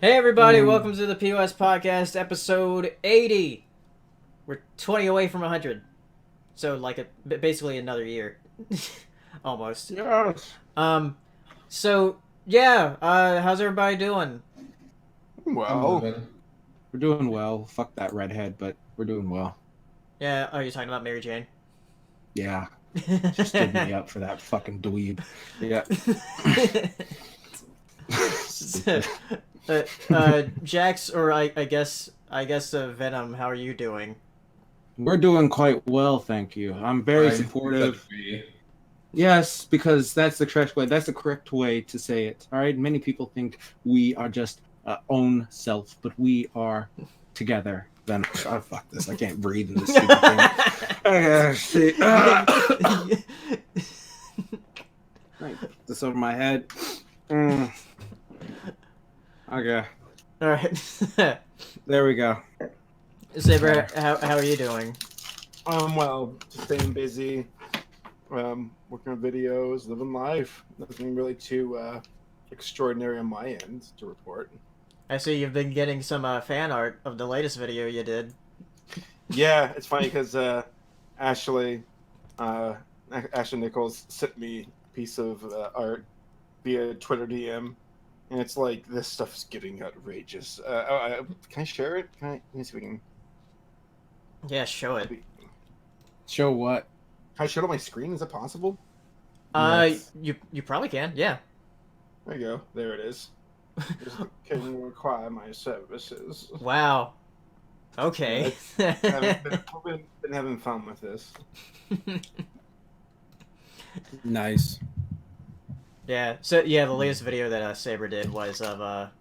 Hey everybody, welcome to the POS Podcast, episode 80. We're 20 away from 100. So basically another year. Almost. Yes. How's everybody doing? Well, we're doing well. Fuck that redhead, but we're doing well. Yeah, are you talking about Mary Jane? Yeah. She stood me up for that fucking dweeb. Yeah. Jax, or I guess Venom, how are you doing? We're doing quite well, thank you. I'm very supportive. Yes, because that's the correct way. That's the correct way to say it. All right. Many people think we are just own self, but we are together. Then fuck this. I can't breathe in this stupid thing. Put this over my head. Okay. All right. There we go. Sabre, how are you doing? well, just staying busy, working on videos, living life. Nothing really too extraordinary on my end to report. I see you've been getting some fan art of the latest video you did. Yeah, it's funny because Ashley Nichols sent me a piece of art via Twitter DM. And it's like, this stuff's getting outrageous. Can I share it? Let me see if we can. Yeah, show it. Show what? Can I show it on my screen? Is that possible? Yes. You probably can. Yeah. There you go. There it is. Can require my services. Wow. Okay. I've been having fun with this. Nice. Yeah. So the latest video that Sabre did was of a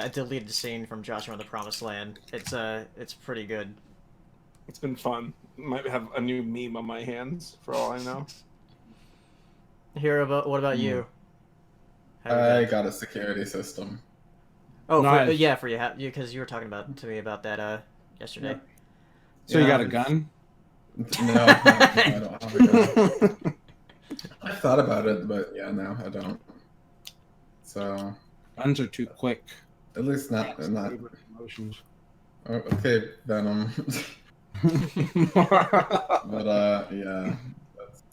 deleted scene from Joshua in the Promised Land. It's pretty good. It's been fun. Might have a new meme on my hands for all I know. What about you? I got a security system. Oh, nice. for you, because you were talking to me about that yesterday. So you got a gun? No, I don't have a gun. I thought about it, but yeah, no, I don't. So Guns are too quick. at least not. Emotions. Oh, okay, Venom. But yeah,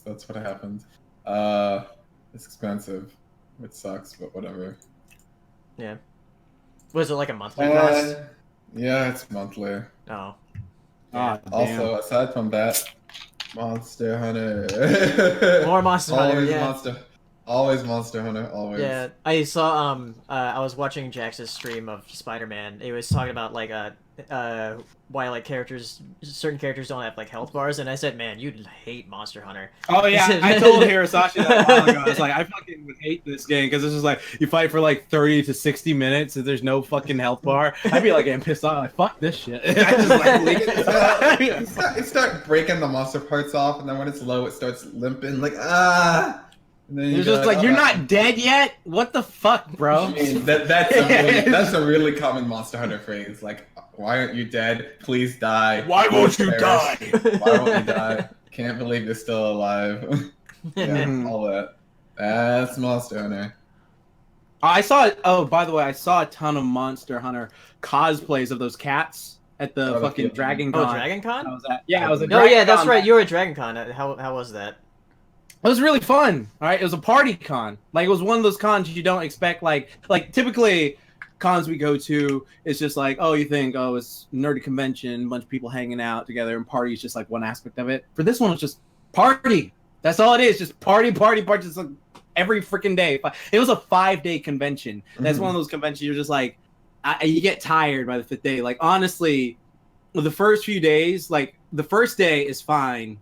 that's what happened. It's expensive, which sucks, but whatever. Yeah. Was it like a monthly cost? Yeah, it's monthly. Oh. Ah, Also, aside from that, Monster Hunter. More Monster Hunter. Always Yeah. Always Monster Hunter. Always. Yeah, I saw I was watching Jax's stream of SpiderMan. He was talking about why certain characters don't have like health bars, and I said, man, you'd hate Monster Hunter. Oh yeah, I told Hirasashi that a while ago. I was like, I fucking would hate this game because this is like you fight for like 30 to 60 minutes and there's no fucking health bar. I'd be like getting pissed off, like fuck this shit. I just like you start breaking the monster parts off, and then when it's low, it starts limping. Like And then you're just like, you're not dead yet? What the fuck, bro? I mean, that's a really common Monster Hunter phrase. Like, why aren't you dead? Please die. Why won't you die? Why won't you die? Can't believe you're still alive. Yeah, all that. That's Monster Hunter. By the way, I saw a ton of Monster Hunter cosplays of those cats at the fucking Dragon Con. Oh, Dragon Con? I was at Dragon that's Con. right. You were at Dragon Con. How was that? It was really fun. All right, it was a party con. Like it was one of those cons you don't expect. Like typically cons we go to, it's just like, oh, you think, oh, it's nerdy convention, bunch of people hanging out together, and party is just like one aspect of it. For this one, it's just party. That's all it is. Just party. Just like every freaking day. It was a 5-day convention. That's one of those conventions you're just like, you get tired by the 5th day. Like honestly, the first few days, like the first day is fine.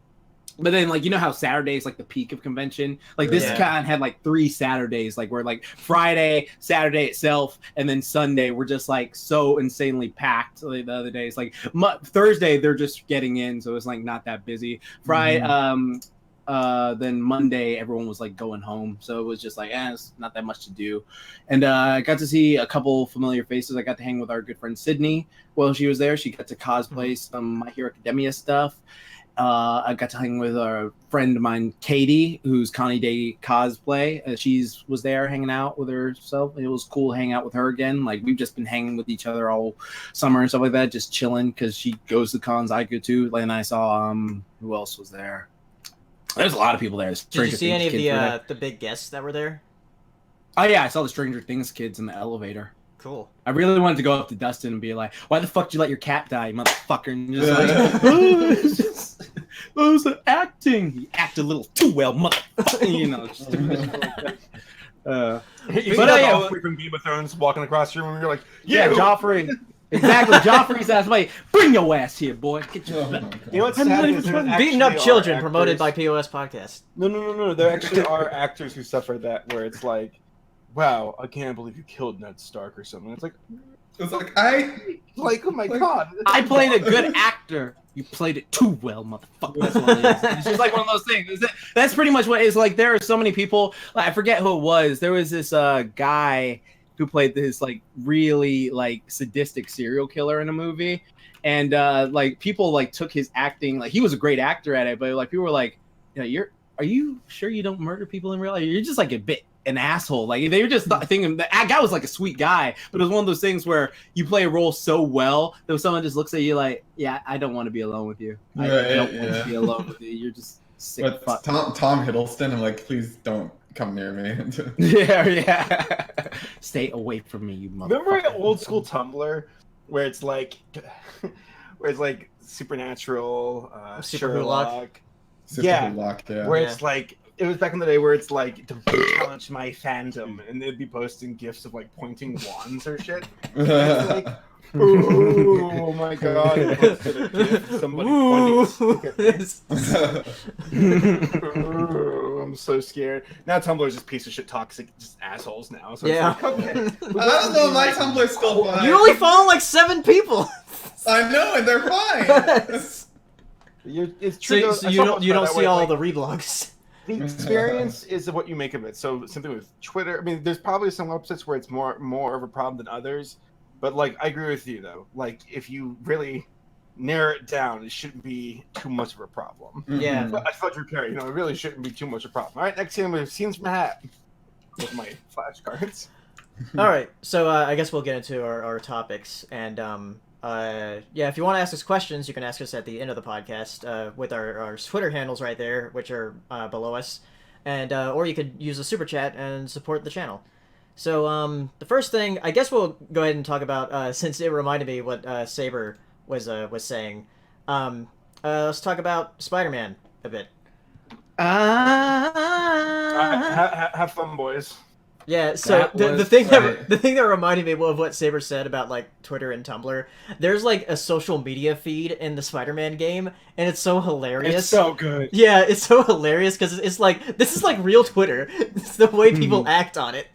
But then, like, you know how Saturday is like the peak of convention? Like this con had like 3 Saturdays, like where like Friday, Saturday itself, and then Sunday were just like so insanely packed. Like, the other days, like Thursday, they're just getting in, so it's like not that busy. Friday, then Monday, everyone was like going home, so it was just like, it's not that much to do. And I got to see a couple familiar faces. I got to hang with our good friend Sydney while she was there. She got to cosplay some My Hero Academia stuff. I got to hang with a friend of mine, Katie, who's Connie Day cosplay. She was there hanging out with herself. It was cool hanging out with her again. Like, we've just been hanging with each other all summer and stuff like that, just chilling because she goes to cons I go to. Like, and I saw who else was there? There's a lot of people there. Did you see any of the big guests that were there? Oh yeah, I saw the Stranger Things kids in the elevator. Cool. I really wanted to go up to Dustin and be like, "Why the fuck did you let your cat die, you motherfucker?" And just like, it was acting. You act a little too well, motherfucker. You know. Just, You but see Joffrey from Game of Thrones walking across the room, and you're like, yeah, Joffrey. Exactly, Joffrey's ass. Wait, bring your ass here, boy. Get your. You know what's sad is there Beating actually up children, are promoted by actors- POS Podcast. No. There actually are actors who suffer that, where it's like, wow, I can't believe you killed Ned Stark or something. It's like, oh my god. I played a good actor. You played it too well, motherfucker. That's what it is. It's just like one of those things. That's pretty much what it is. Like, there are so many people. Like, I forget who it was. There was this guy who played this like really like sadistic serial killer in a movie, and like people like took his acting. Like, he was a great actor at it, but like people were like, you know, are you sure you don't murder people in real life? You're just like a bit an asshole. Like, they were just thinking that guy was like a sweet guy, but it was one of those things where you play a role so well that someone just looks at you like, yeah, I don't want to be alone with you. I don't want to be alone with you. You're just sick. But Tom Hiddleston, I'm like, please don't come near me. yeah. Stay away from me, you motherfucker. Remember old school Tumblr where it's like Supernatural, Super Sherlock. Super locked, yeah. Where it's like, it was back in the day where it's like, to challenge my fandom, and they'd be posting gifs of like pointing wands or shit. And it's like, oh my god, I posted a gif of somebody pointing a stick at me. Ooh, I'm so scared. Now Tumblr's just piece of shit toxic, just assholes now. So Yeah. it's like, okay. I don't know, my Tumblr's still fine. You only follow like 7 people. I know, and they're fine. It's true. So you don't see all the reblogs. The experience is what you make of it. So something with Twitter. I mean, there's probably some websites where it's more of a problem than others. But like, I agree with you though. Like, if you really narrow it down, it shouldn't be too much of a problem. Yeah. But I thought Drew Carey, it really shouldn't be too much of a problem. All right, next thing we have scenes from a hat with my flashcards. All right, so I guess we'll get into our topics, and yeah, if you want to ask us questions, you can ask us at the end of the podcast with our Twitter handles right there, which are below us, and or you could use a super chat and support the channel. So the first thing, I guess we'll go ahead and talk about, since it reminded me what Sabre was saying. Let's talk about SpiderMan a bit. Have fun, boys. Yeah, so the thing that reminded me of what Saber said about like Twitter and Tumblr, there's like a social media feed in the Spider-Man game, and it's so hilarious. It's so good. Yeah, it's so hilarious because it's like, this is like real Twitter. It's the way people act on it.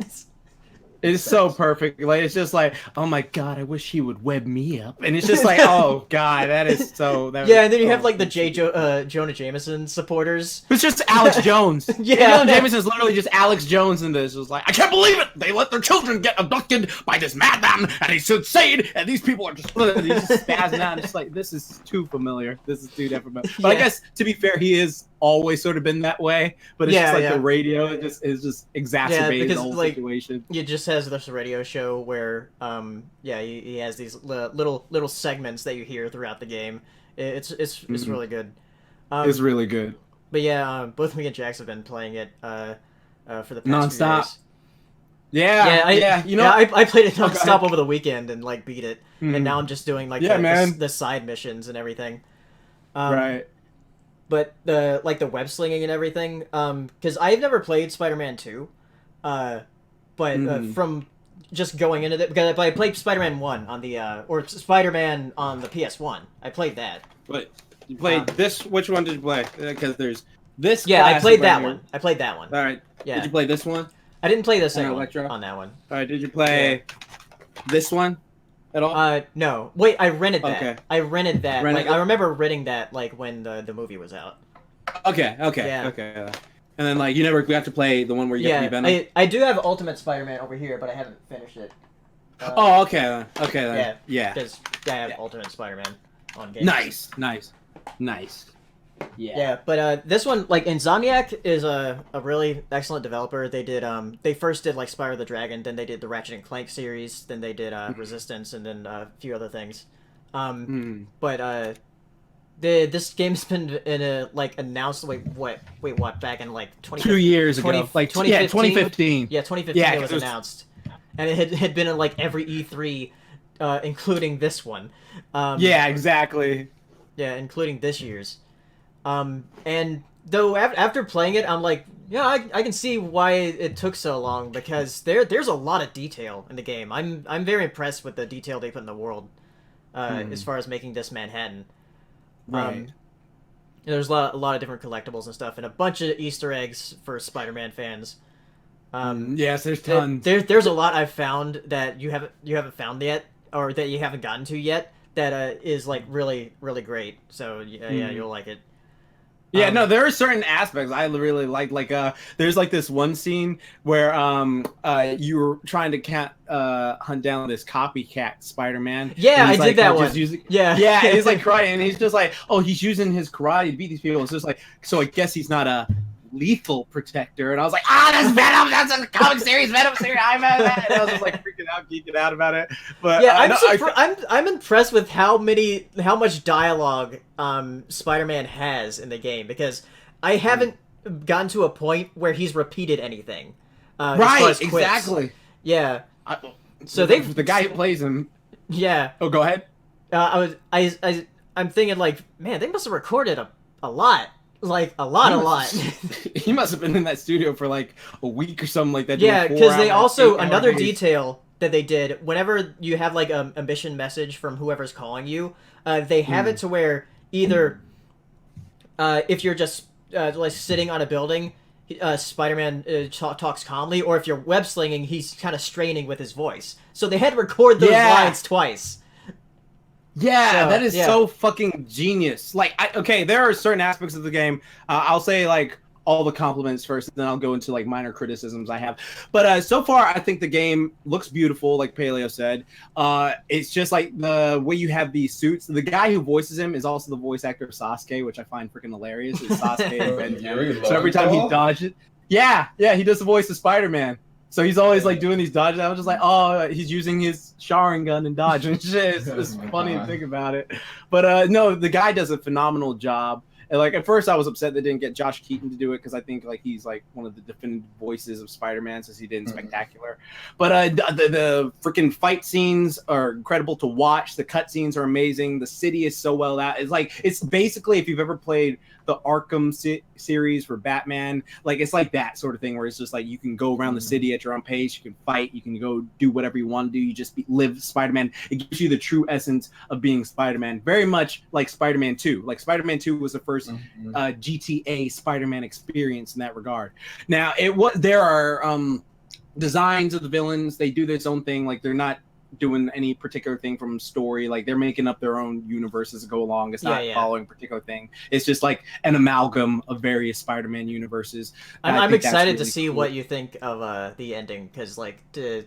It's so perfect. Like, it's just like, oh my god, I wish he would web me up. And it's just like, oh god, that is so. Yeah, and then you have like the Jonah Jameson supporters. It's just Alex Jones. Yeah, Jonah Jameson is literally just Alex Jones in this. It was like, I can't believe it. They let their children get abducted by this madman, and he's insane. And these people are just, he's just spazzing out. And just like, this is too familiar. This is too familiar. But I guess to be fair, he is always sort of been that way. But it's just like the radio, it just is just exacerbating the whole situation. It just has this radio show where he has these little segments that you hear throughout the game. It's really good. It's really good. But yeah, both me and Jax have been playing it for the past nonstop. few days. Yeah. You know, I played it nonstop over the weekend and like beat it, and now I'm just doing like the side missions and everything. Right. But the web slinging and everything, because I've never played Spider-Man 2, but from just going into it, because I played Spider-Man 1 on the or Spider-Man on the PS1. I played that. But you played this. Which one did you play? Because there's this. Yeah, I played that here. one. I played that one. All right. Yeah. Did you play this one? I didn't play the second one Electro? on that one. All right. Did you play this one at all? No. Wait, I rented that. Okay. I rented that. I remember renting that like when the movie was out. Okay. Yeah. And then like you never got to play the one where you got to be Venom. I do have Ultimate Spider-Man over here, but I haven't finished it. Okay then. Yeah. Because I have Ultimate Spider-Man on game. Nice. Yeah, but this one, like, Insomniac is a really excellent developer. They did they first did like Spyro the Dragon, then they did the Ratchet and Clank series, then they did Resistance, and then a few other things. But this game's been in a like announced what back in like 2 years ago, like 2015. Yeah, 2015 it was announced, and it had been in like every E3, including this one. Yeah, exactly. Yeah, including this year's. And though after playing it, I'm like, yeah, I can see why it took so long, because there's a lot of detail in the game. I'm very impressed with the detail they put in the world, as far as making this Manhattan. Right. There's a lot of different collectibles and stuff, and a bunch of Easter eggs for Spider-Man fans. Yes, there's tons. There's a lot I've found that you haven't found yet, or that you haven't gotten to yet, that is like really really great. So yeah, you'll like it. Yeah, no, there are certain aspects I really like. Like, there's like this one scene where you were trying to hunt down this copycat Spider-Man. Yeah, I did that one. Yeah, he's like crying, and he's just like, oh, he's using his karate to beat these people. It's just like, so I guess he's not a lethal protector. And I was like, that's Venom. That's a comic series, Venom series. I'm at that. And I was just like freaking out, geeking out about it. But yeah, I'm impressed with how much dialogue Spider-Man has in the game, because I haven't gotten to a point where he's repeated anything. Right, exactly. Yeah. So the guy who plays him. Yeah. Oh, go ahead. I'm thinking like, man, they must have recorded a lot. Like a lot. He must have been in that studio for like a week or something like that. Yeah, because they also another detail that they did, whenever you have like a mission message from whoever's calling you, they have it to where either if you're just like sitting on a building, Spider-Man talks calmly, or if you're web slinging, he's kind of straining with his voice. So they had to record those lines twice. Yeah, that is so fucking genius. Like, okay, there are certain aspects of the game. I'll say like all the compliments first, and then I'll go into like minor criticisms I have. But so far, I think the game looks beautiful, like Paleo said. It's just like the way you have these suits. The guy who voices him is also the voice actor of Sasuke, which I find freaking hilarious. It's Sasuke and Ben. So every time he dodges, yeah, he does the voice of Spider-Man. So he's always like doing these dodges. I was just like, oh, he's using his Sharingan and dodge and shit. It's funny to think about it. But no, the guy does a phenomenal job. And like at first, I was upset they didn't get Josh Keaton to do it, because I think like he's like one of the definitive voices of Spider-Man, since he did in Spectacular. But the freaking fight scenes are incredible to watch. The cut scenes are amazing. The city is so well out. It's basically, if you've ever played the Arkham series for Batman, like it's like that sort of thing, where it's just like you can go around the city at your own pace, you can fight, you can go do whatever you want to do, you just live Spider-Man. It gives you the true essence of being Spider-Man, very much like Spider-Man 2. Like Spider-Man 2 was the first GTA Spider-Man experience in that regard. Now there are designs of the villains. They do their own thing, like they're not doing any particular thing from story. Like they're making up their own universes to go along. It's not following a particular thing. It's just like an amalgam of various Spider-Man universes. I'm excited to see what you think of the ending, because like they're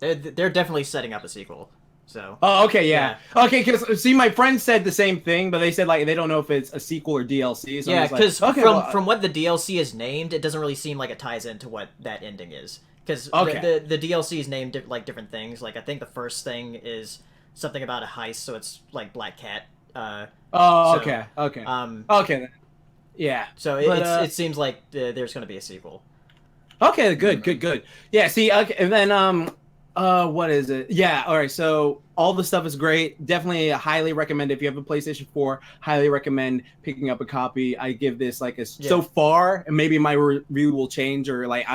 definitely setting up a sequel. So. Oh, okay, yeah. Okay, because see, my friend said the same thing, but they said like they don't know if it's a sequel or DLC. So yeah, because from what the DLC is named, it doesn't really seem like it ties into what that ending is. Because the DLC is named like different things. Like I think the first thing is something about a heist, so it's like Black Cat. Okay. Okay. Yeah. So it seems like there's going to be a sequel. Okay. Good. Yeah. See. Okay. And then what is it? Yeah. All right. So all the stuff is great. Definitely highly recommend if you have a PlayStation 4. Highly recommend picking up a copy. I give this like so far, and maybe my review will change, or like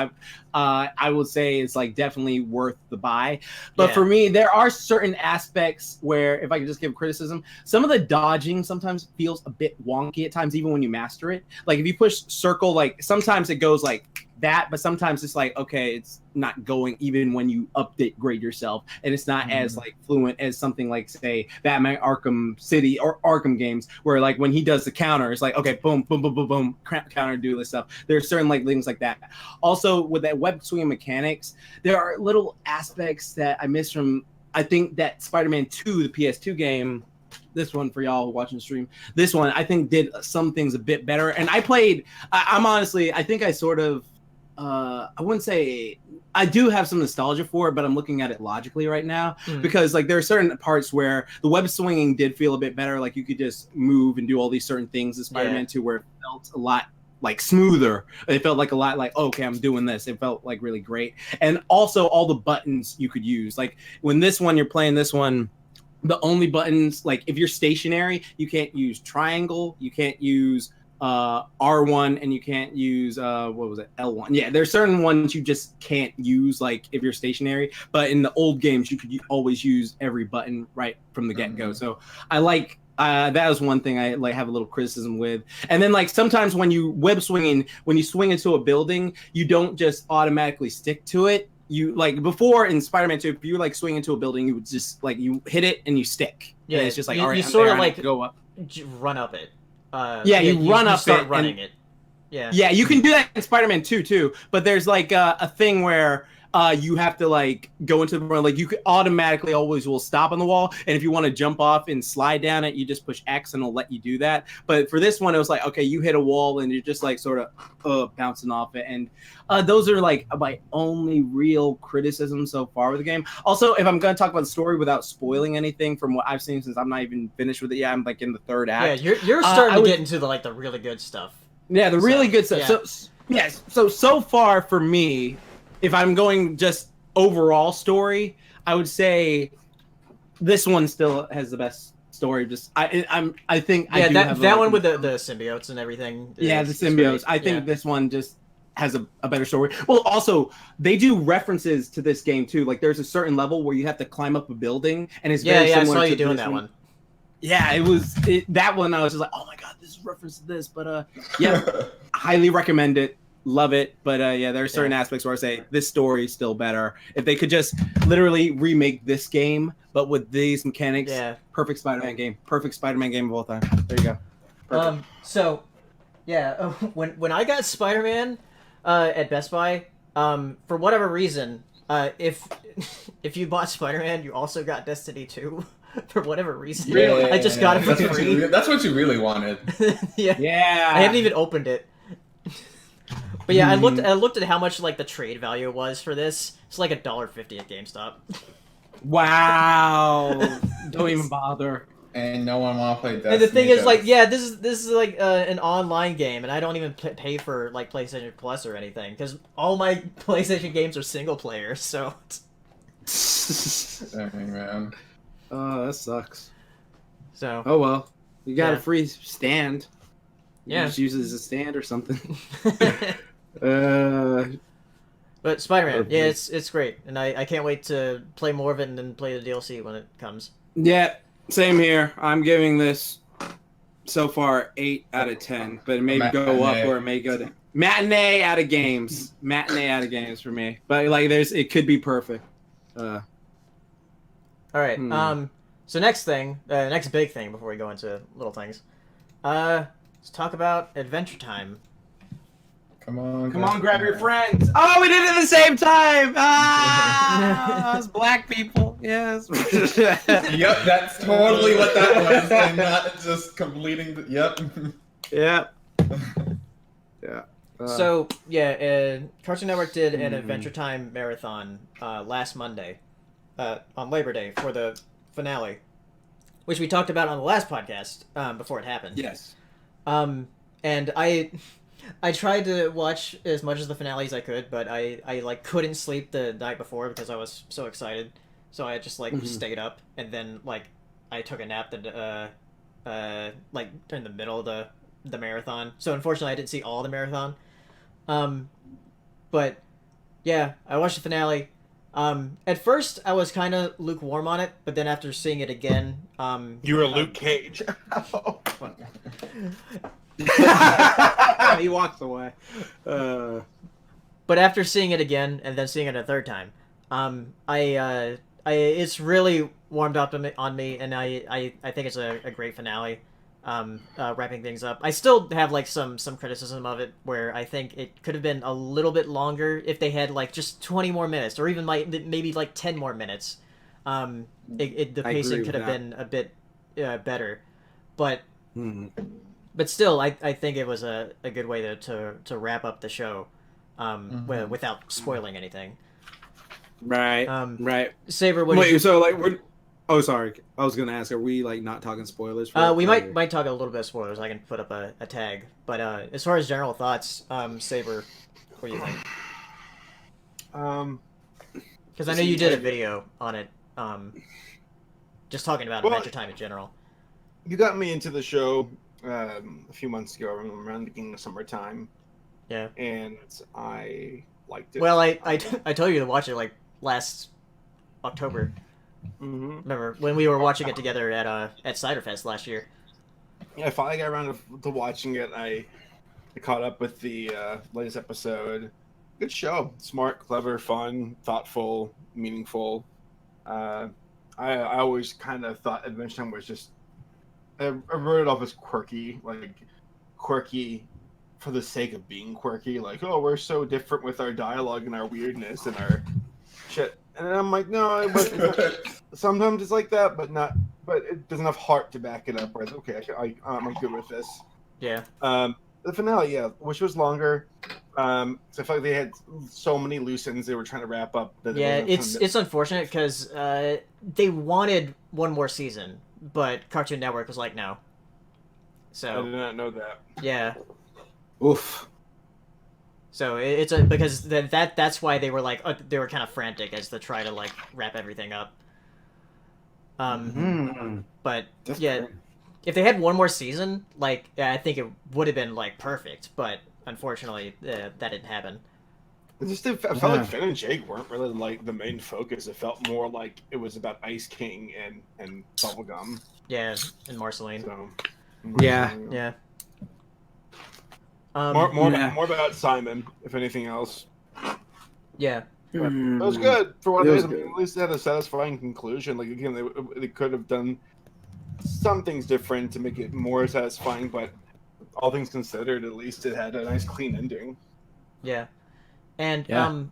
I would say it's like definitely worth the buy. But for me, there are certain aspects where, if I could just give criticism, some of the dodging sometimes feels a bit wonky at times, even when you master it. Like if you push circle, like sometimes it goes like that, but sometimes it's like, okay, it's not going even when you upgrade yourself, and it's not as like fluent as something like, say, Batman Arkham City or Arkham games, where like when he does the counter, it's like, okay, boom, boom, boom, boom, boom, counter, do this stuff. There are certain like things like that. Also, with that web swinging mechanics, there are little aspects that I miss from, I think that Spider-Man 2, the PS2 game, this one for y'all watching the stream. This one I think did some things a bit better. And I played. I'm honestly, I think I sort of. I wouldn't say I do have some nostalgia for it, but I'm looking at it logically right now because like there are certain parts where the web swinging did feel a bit better. Like you could just move and do all these certain things in Spider-Man 2 where it felt a lot like smoother. It felt like a lot like, okay, I'm doing this. It felt like really great. And also all the buttons you could use. Like when you're playing this one, the only buttons, like if you're stationary, you can't use triangle, you can't use R1, and you can't use L1. Yeah, there's certain ones you just can't use, like if you're stationary. But in the old games, you could always use every button right from the get-go. So I like that was one thing I like have a little criticism with. And then like sometimes when you swing into a building, you don't just automatically stick to it. You like before in Spider-Man 2, if you like swing into a building, you would just like you hit it and you stick. Yeah, and it's just like all right, you sort of like go up, run up it. You run up start it running and, it. Yeah. Yeah, you can do that in Spider-Man 2 too, but there's like a thing where you have to like go into the run, like you could automatically always will stop on the wall, and if you want to jump off and slide down it, you just push X and it'll let you do that. But for this one, it was like, okay, you hit a wall and you're just like sort of bouncing off it, and those are like my only real criticism so far with the game. Also, if I'm going to talk about the story without spoiling anything from what I've seen, since I'm not even finished with it yet, I'm like in the third act. Yeah, you're starting to get into the really good stuff. Yeah, the really good stuff. Yeah. So yes, so far for me, if I'm going just overall story, I would say this one still has the best story. Just I think I do have that one with the symbiotes and everything. Yeah, the symbiotes. I think this one just has a better story. Well, also they do references to this game too. Like there's a certain level where you have to climb up a building, and it's very similar I saw to you doing this that one. Yeah, that one. I was just like, oh my god, this is reference to this. But yeah, highly recommend it. Love it. But yeah, there are certain aspects where I say this story is still better. If they could just literally remake this game, but with these mechanics, perfect Spider-Man game. Perfect Spider-Man game of all time. There you go. Perfect. So, yeah, when I got Spider-Man at Best Buy, for whatever reason, if you bought Spider-Man, you also got Destiny 2. For whatever reason, really? I just got it for free. That's what you really wanted. Yeah. I haven't even opened it. But yeah, I looked at how much like the trade value was for this. It's like $1.50 at GameStop. Wow! Don't even bother. And no one want to play Destiny. And the thing is, like, yeah, this is like an online game, and I don't even pay for like PlayStation Plus or anything because all my PlayStation games are single player. So. Dang, man. Oh, that sucks. So. Oh well, you got a free stand. You just use it as a stand or something. But Spider-Man, yeah, it's great, and I can't wait to play more of it and then play the DLC when it comes. Yeah, same here. I'm giving this so far 8 out of 10, but it may go up or it may go down. Matinee out of games. Matinee out of games for me. But like, it could be perfect. All right. So next big thing before we go into little things, let's talk about Adventure Time. Come on, grab your friends. Oh, we did it at the same time. Us black people. Yes. Yep, that's totally what that was, and not just completing the. Yep. Yep. Yeah. So yeah, Cartoon Network did an Adventure Time marathon last Monday, on Labor Day for the finale, which we talked about on the last podcast before it happened. Yes. And I tried to watch as much of the finale as I could, but I like couldn't sleep the night before because I was so excited. So I just like stayed up, and then like I took a nap like in the middle of the marathon. So unfortunately I didn't see all the marathon. But yeah, I watched the finale. At first I was kind of lukewarm on it, but then after seeing it again, you were Luke Cage. He walks away. But after seeing it again and then seeing it a third time, it's really warmed up on me, and I think it's a great finale. Wrapping things up. I still have like some criticism of it, where I think it could have been a little bit longer if they had like just 20 more minutes, or even like maybe like 10 more minutes. The pacing could have been a bit better, but still, I think it was a good way to wrap up the show, without spoiling anything. Right. Right. Sabre, so like we're. Oh, sorry. I was gonna ask, are we like not talking spoilers? We might talk a little bit of spoilers. I can put up a tag. But as far as general thoughts, Sabre, what do you think? Because I know you did a video on it, just talking about Adventure Time in general. You got me into the show a few months ago, around the beginning of summertime. Yeah. And I liked it. Well, I told you to watch it like last October. Mm-hmm. Remember when we were watching it together at Cider Fest last year? Yeah, I finally got around to watching it. I caught up with the latest episode. Good show. Smart, clever, fun, thoughtful, meaningful. I always kind of thought Adventure Time was just... I wrote it off as quirky for the sake of being quirky. Like, oh, we're so different with our dialogue and our weirdness and our shit. And I'm like, no, sometimes it's like that, but it doesn't have heart to back it up. Where okay, I'm good with this. Yeah. The finale, yeah, which was longer. So I felt like they had so many loose ends they were trying to wrap up. Yeah, it's unfortunate because they wanted one more season, but Cartoon Network was like, no. So I did not know that. Yeah. Oof. So it's because that's why they were like they were kind of frantic as to try to like wrap everything up. But that's yeah, great. If they had one more season, like I think it would have been like perfect. But unfortunately, that didn't happen. I felt like Finn and Jake weren't really like the main focus. It felt more like it was about Ice King and Bubblegum. Yeah, and Marceline. So, Yeah. More about Simon, if anything else. Yeah. But it was good for what it is. I mean, at least it had a satisfying conclusion. Like again, they could have done some things different to make it more satisfying, but all things considered, at least it had a nice, clean ending. Yeah, and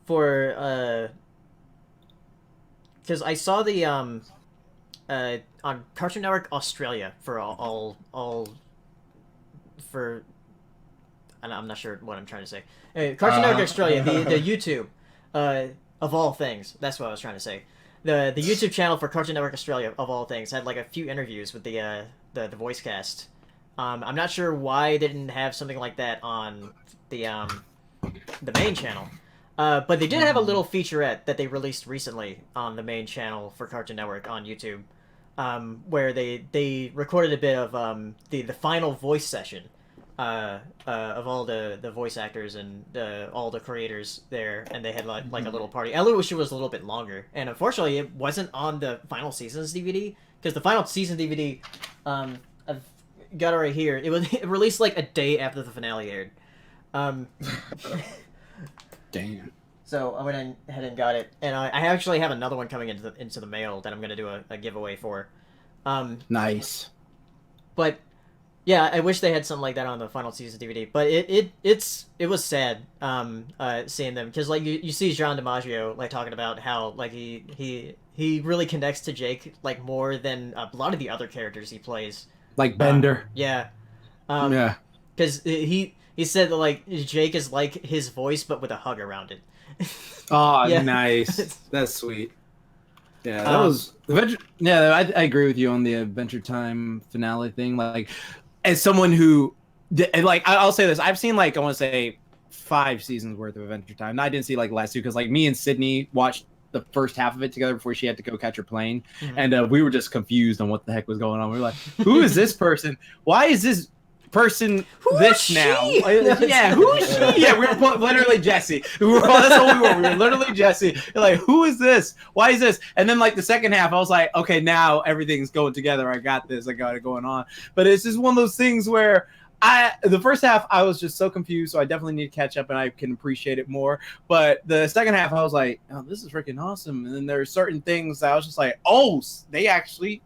for because I saw the on Cartoon Network Australia for all for. I'm not sure what I'm trying to say. Cartoon Network Australia, the YouTube, of all things. That's what I was trying to say. The YouTube channel for Cartoon Network Australia, of all things, had like a few interviews with the voice cast. I'm not sure why they didn't have something like that on the main channel. But they did have a little featurette that they released recently on the main channel for Cartoon Network on YouTube, where they recorded a bit of the final voice session of all the voice actors and all the creators there, and they had like a little party. I wish it was a little bit longer, and unfortunately it wasn't on the final season's DVD, because the final season DVD, I've got it right here. It released like a day after the finale aired. Damn. So I went ahead and got it, and I actually have another one coming into the mail that I'm gonna do a giveaway for. Nice. But yeah, I wish they had something like that on the final season DVD. But it was sad seeing them, because like you see Jean DiMaggio like talking about how like he really connects to Jake like more than a lot of the other characters he plays. Like Bender. Yeah. Yeah. Because he said that like Jake is like his voice but with a hug around it. Oh, Yeah. Nice. That's sweet. Yeah, that was Adventure. Yeah, I agree with you on the Adventure Time finale thing. Like, as someone who, like, I'll say this: I've seen like I want to say 5 seasons worth of Adventure Time. And I didn't see like the last 2 because like me and Sydney watched the first half of it together before she had to go catch her plane, and we were just confused on what the heck was going on. We were like, "Who is this person? Why is this person now? Yeah, who is she? Yeah, we were literally Jesse. That's what we were. We were literally Jesse. Like, who is this? Why is this? And then like the second half, I was like, okay, now everything's going together. I got this. I got it going on. But it's just one of those things where the first half I was just so confused, so I definitely need to catch up and I can appreciate it more. But the second half I was like, oh, this is freaking awesome. And then there are certain things that I was just like, oh, they actually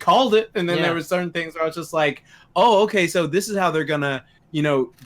called it. And then there were certain things where I was just like, oh, okay, so this is how they're gonna,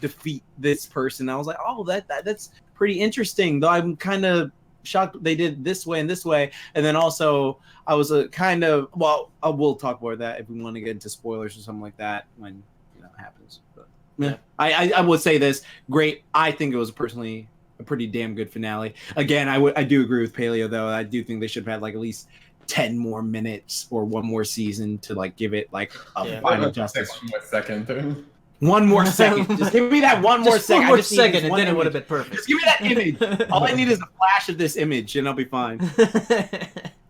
defeat this person. I was like, oh, that's pretty interesting. Though I'm kind of shocked they did this way and this way. And then also I was a kind of we'll talk more of that if we want to get into spoilers or something like that when it happens. But yeah, I would say this great. I think it was personally a pretty damn good finale. Again, I do agree with Paleo though. I do think they should have had like at least 10 more minutes or one more season to like give it like a final justice. One more second. One more second. Just give me that one more second. One more second, and then it would have been perfect. Just give me that image. All I need is a flash of this image, and I'll be fine.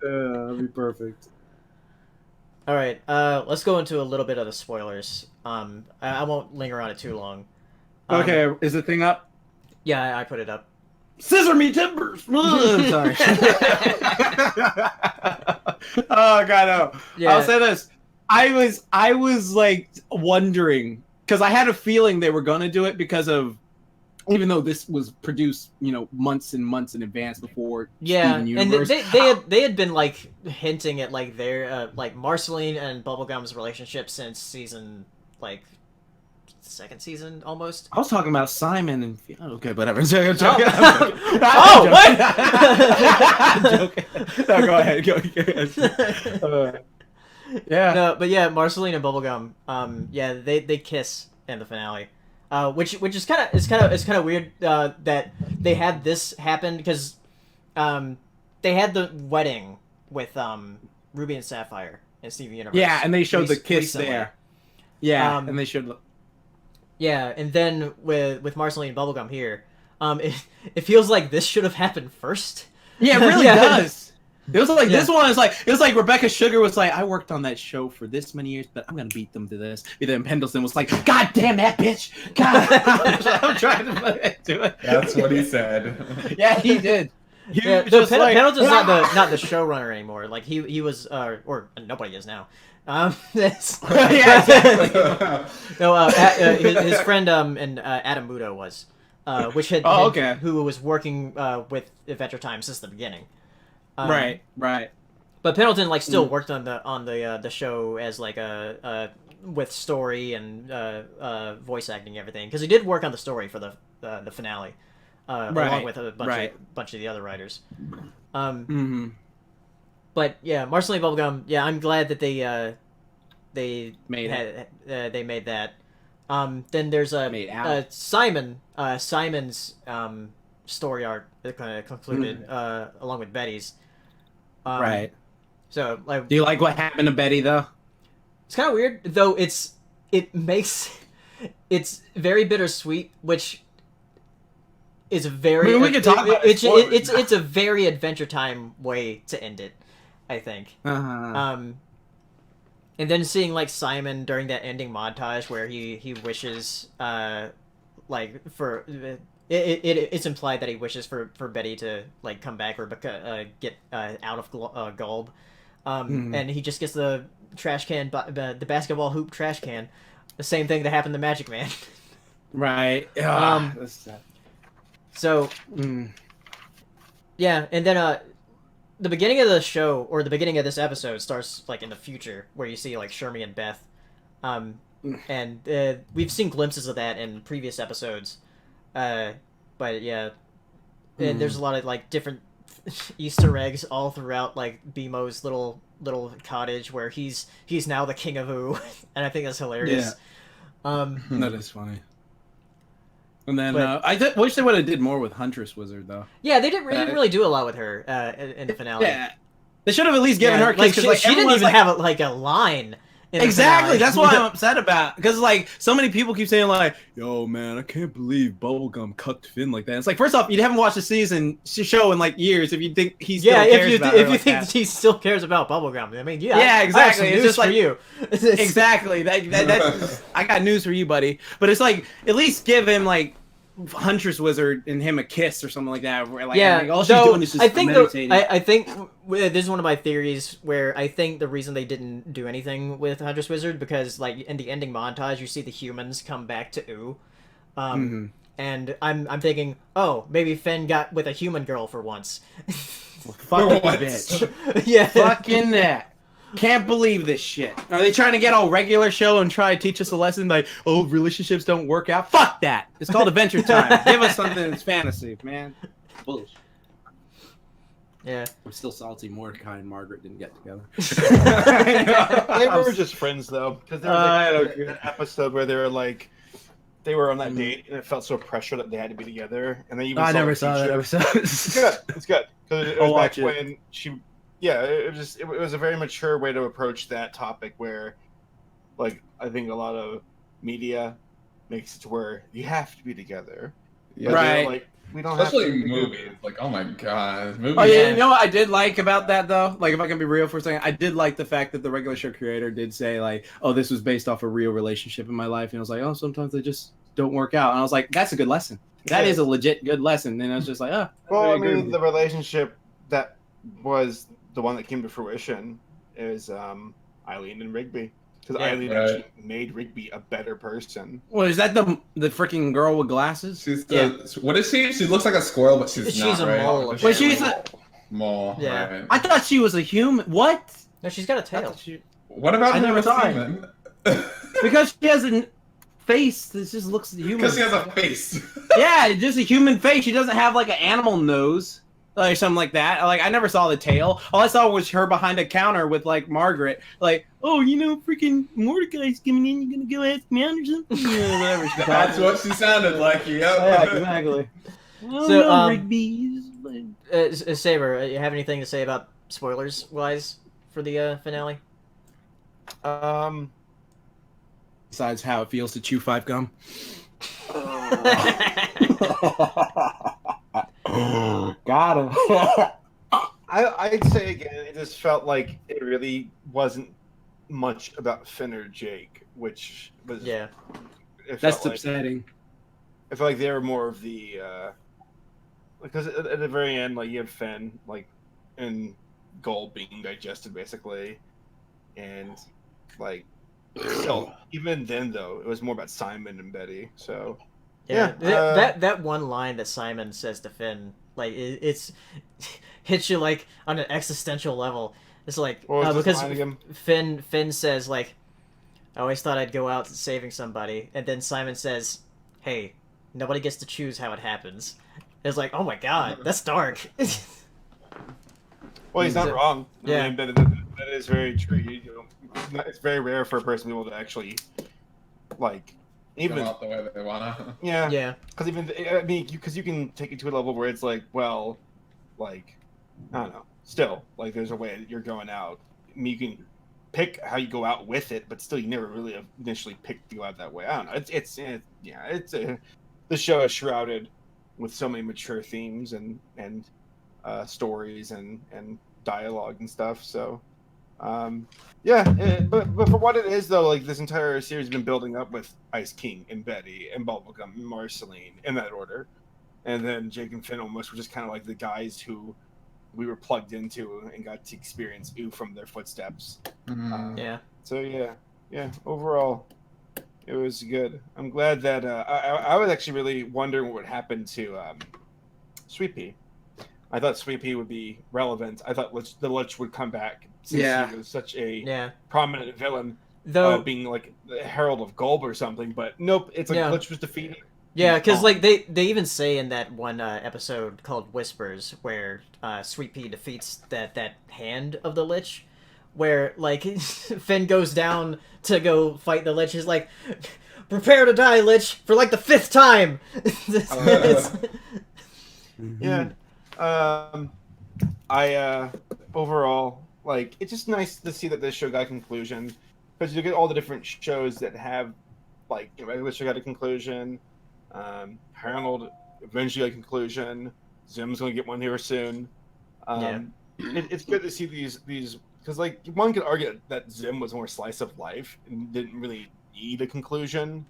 That'll be perfect. All right, let's go into a little bit of the spoilers. I won't linger on it too long. Okay, is the thing up? Yeah, I put it up. Scissor me timbers. I'm sorry. Oh god, no. Yeah. I'll say this. I was like wondering because I had a feeling they were gonna do it because of even though this was produced, months and months in advance before. Yeah, and they had been like hinting at like their like Marceline and Bubblegum's relationship since season like second season almost. I was talking about Simon and okay, whatever. I'm joking. Oh, what? I'm joking. No, go ahead. Go. Yeah. No, but yeah, Marceline and Bubblegum. Yeah, they kiss in the finale. Which is kind of weird that they had this happen because they had the wedding with Ruby and Sapphire in Steven Universe. Yeah, and they showed the kiss recently. There. Yeah, and they showed. Yeah, and then with Marceline and Bubblegum here, it feels like this should have happened first. Yeah, it really does. It was like this one is like it was like Rebecca Sugar was like, I worked on that show for this many years, but I'm gonna beat them to this. And then Pendleton was like, God damn that bitch! God, I'm trying to do it. That's what he said. Yeah, he did. Pendleton's not the showrunner anymore. Like he was, or nobody is now. Yeah, exactly. No, his friend and Adam Muto was, who was working with Adventure Time since the beginning. Right. But Pendleton like still worked on the show as like with story and voice acting and everything because he did work on the story for the finale, along with a bunch of the other writers. But yeah, Marceline Bubblegum. Yeah, I'm glad that they made that. Then there's Simon's story arc that kind of concluded along with Betty's. Right. So like, do you like what happened to Betty though? It's kind of weird though. It's very bittersweet, which is a very. We can talk about it's a very Adventure Time way to end it, I think. And then seeing like Simon during that ending montage where he wishes like for. It's implied that he wishes for Betty to like come back or get out of Gulb, and he just gets the trash can, the basketball hoop trash can, the same thing that happened to Magic Man. Right. That's sad. So, yeah, and then the beginning of the show or the beginning of this episode starts like in the future where you see like Shermie and Beth, and we've seen glimpses of that in previous episodes. But yeah, and there's a lot of like different Easter eggs all throughout like BMO's little cottage where he's now the king of Ooh, and I think that's hilarious. Yeah. That is funny. And then I wish they would have did more with Huntress Wizard though. Yeah, they didn't really do a lot with her in the finale. Yeah, they should have at least given her a kiss because she didn't even have a line. Exactly, that's what I'm upset about. Because like so many people keep saying like, "Yo, man, I can't believe Bubblegum cucked Finn like that." It's like, first off, you haven't watched the show in like years if you think he still cares about her if you think that he still cares about Bubblegum. I mean, yeah, exactly. It's just for you. Exactly. That I got news for you, buddy. But it's like at least give him like Huntress Wizard and him a kiss or something like that. Where like, all she's doing is just meditating. I think this is one of my theories where I think the reason they didn't do anything with Huntress Wizard because like in the ending montage you see the humans come back to Ooh, and I'm thinking, oh, maybe Finn got with a human girl for once. Fucking bitch. Yeah, fucking that. Can't believe this shit. Are they trying to get all regular show and try to teach us a lesson like, oh, relationships don't work out? Fuck that. It's called Adventure Time. Give us something that's fantasy, man. Bullshit. Yeah. I'm still salty. Mordecai and Margaret didn't get together. They were just friends though, because there was like an episode where they were like, they were on that date, and it felt so pressure that they had to be together, and they even. I never saw that episode. It's good. It's good because it was I'll back watch it. when she. Yeah, it was a very mature way to approach that topic where, like, I think a lot of media makes it to where you have to be together. Yeah. But they're Right. like, we don't Especially have to be movies. together. Like, oh my god, movies. Oh yeah, you know what I did like about that though? Like, if I can be real for a second, I did like the fact that the regular show creator did say like, "Oh, this was based off a real relationship in my life," and I was like, "Oh, sometimes they just don't work out," and I was like, "That's a good lesson. That is a legit good lesson." And I was just like, "Oh, Well, I agree mean, with the you." relationship that was the one that came to fruition is Eileen and Rigby, because Yeah. Eileen Right. actually made Rigby a better person. Well, is that the freaking girl with glasses? She's the, what is she? She looks like a squirrel, but she's She's not, a right? mole, Wait, apparently. she's a... Mole. Yeah. Right. I thought she was a human. What? No, she's got a I tail. thought she- What about I her never with thought. semen? Because she has a face that just looks human. Because she has a face. Yeah, just a human face. She doesn't have like an animal nose, like something like that. Like I never saw the tail. All I saw was her behind a counter with like Margaret. Like, oh, you know, freaking Mordecai's coming in. You gonna go ask me out or something? Yeah, whatever. She That's what she sounded like. Yep. Yeah, exactly. So, Rigby's. Sabre, you have anything to say about spoilers wise for the finale? Besides how it feels to chew 5 gum. Got him. I'd say again, it just felt like it really wasn't much about Finn or Jake, which was Yeah. It That's felt like, upsetting. I feel like they were more of the because at the very end, like you have Finn like and gold being digested basically, and like still even then though it was more about Simon and Betty. So Yeah, Yeah, that one line that Simon says to Finn, like it's hits you like on an existential level. It's like what was this because line again? Finn says like, I always thought I'd go out saving somebody, and then Simon says, "Hey, nobody gets to choose how it happens." It's like, oh my god, that's dark. Well, he's not wrong. Yeah. I mean, that is very true. It's very rare for a person to be able to actually, like, Come even out the way they wanna. yeah, Yeah, because even I mean, because you can take it to a level where it's like, well, like, I don't know. Still, like, there's a way that you're going out. I mean, you can pick how you go out with it, but still, you never really initially picked to go out that way. I don't know. The show is shrouded with so many mature themes and stories and dialogue and stuff. So, but for what it is though, like this entire series has been building up with Ice King and Betty and Bubblegum and Marceline in that order, and then Jake and Finn almost were just kind of like the guys who we were plugged into and got to experience from their footsteps. yeah. So yeah. Overall, it was good. I'm glad that I was actually really wondering what would happen to Sweet Pea. I thought Sweet Pea would be relevant. I thought the Lich would come back since he was such a Yeah. prominent villain, Though being like the Herald of Golb or something. But nope, it's like Yeah. Lich was defeated. yeah, because Oh. like they even say in that one episode called Whispers where Sweet Pea defeats that hand of the Lich, where like Finn goes down to go fight the Lich, is like, prepare to die, Lich, for like the 5th time. It's- Yeah. I overall like it's just nice to see that this show got a conclusion, because you get all the different shows that have like regular show got a conclusion. Harold eventually got a conclusion. Zim's gonna get one here soon. It's good to see these because like one could argue that Zim was more slice of life and didn't really need a conclusion.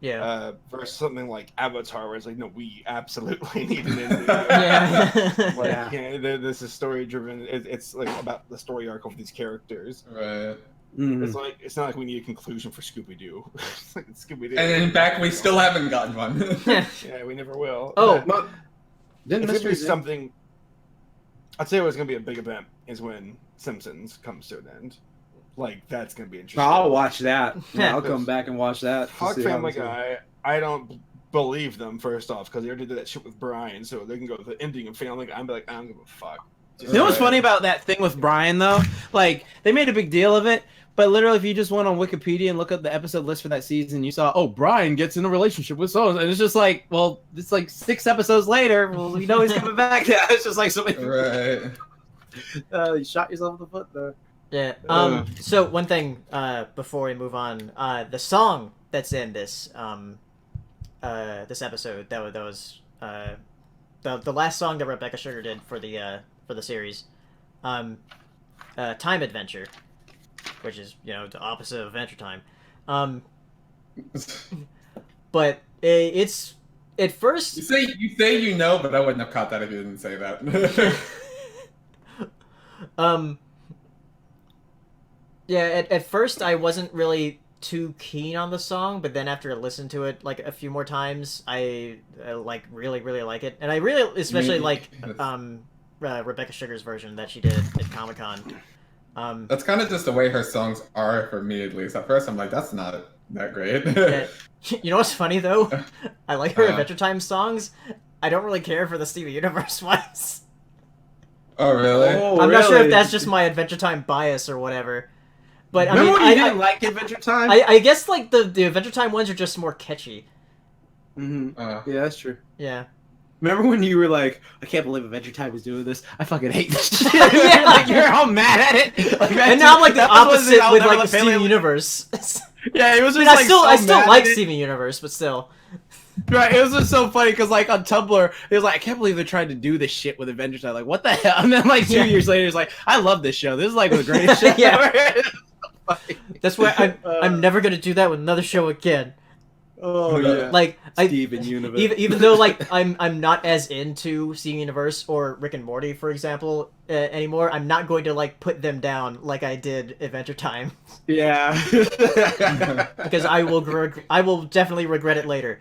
yeah. Versus something like Avatar, where it's like, no, we absolutely need an ending. Yeah. Like, this is story driven. It's like about the story arc of these characters. Right. Mhm. It's like it's not like we need a conclusion for Scooby Doo. It's like Scooby Doo. And in fact, we still haven't gotten one. Yeah, we never will. Oh, But Didn't it's gonna be Mystery Zim- something. I'd say what's gonna be a big event is when Simpsons comes to an end. Like that's gonna be interesting. I'll watch that. Yeah. I'll come back and watch that. to Fuck see how Family this goes. Guy. I don't believe them first off because they already did that shit with Brian, so they can go with the ending of Family Guy. I'm like, I don't give a fuck. You know what's funny about that thing with Brian though? Like they made a big deal of it, but literally if you just went on Wikipedia and look up the episode list for that season, you saw, oh, Brian gets in a relationship with so, and it's just like, well, it's like 6 episodes later. Well, you know he's coming back. Yeah, it's just like something. Right. You shot yourself in the foot there. Yeah. So one thing before we move on, the song that's in this this episode that was the last song that Rebecca Sugar did for the series, Time Adventure, which is the opposite of Adventure Time, but it's at first you say but I wouldn't have caught that if you didn't say that. Yeah, at first I wasn't really too keen on the song, but then after I listened to it like a few more times, I like really like it, and I really especially like Rebecca Sugar's version that she did at Comic-Con. That's kind of just the way her songs are for me, at least. At first, I'm like, that's not that great. Yeah. You know what's funny though? I like her Adventure Time songs. I don't really care for the Steven Universe ones. Oh really? I'm not sure if that's just my Adventure Time bias or whatever. But Remember I mean, when you didn't like Adventure Time? I guess like the Adventure Time ones are just more catchy. Mm-hmm. Yeah, that's true. Yeah. Remember when you were like, I can't believe Adventure Time is doing this. I fucking hate this shit. Yeah, like you're all mad at it. Like, and now I'm like the opposite with like the Steven Universe. Yeah, it was just I still like Steven Universe, but still. Right, it was just so funny because like on Tumblr, it was like, I can't believe they're trying to do this shit with Adventure Time. Like, what the hell? And then like 2 years later, it's like, I love this show. This is like the greatest shit ever. That's why I'm never gonna do that with another show again. Oh yeah, like Steven Universe. Even though like I'm not as into Steven Universe or Rick and Morty, for example, anymore. I'm not going to like put them down like I did Adventure Time. Yeah, because I will definitely regret it later.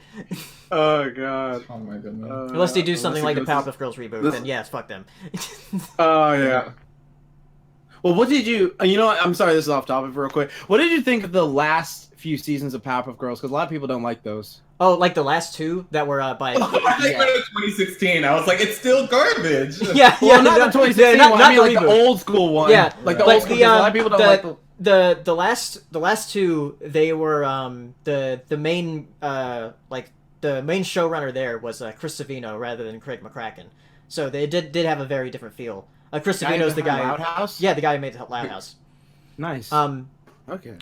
Oh god. Oh my goodness. Unless they do something like the Powerpuff Girls reboot, then yes, fuck them. Oh yeah. Well, what did you? You know what? I'm sorry, this is off topic real quick. What did you think of the last few seasons of Powerpuff Girls? Because a lot of people don't like those. Oh, like the last 2 that were by. I think it was 2016. I was like, it's still garbage. Yeah, well, not the 2016 one. I mean, like the old school one. Yeah, like the old school. A lot of people don't like the last 2. They were the main like the main showrunner there was Chris Savino rather than Craig McCracken, so they did have a very different feel. Chris Savino's the guy. Loud House? Yeah, the guy who made Loud House. Nice. Okay.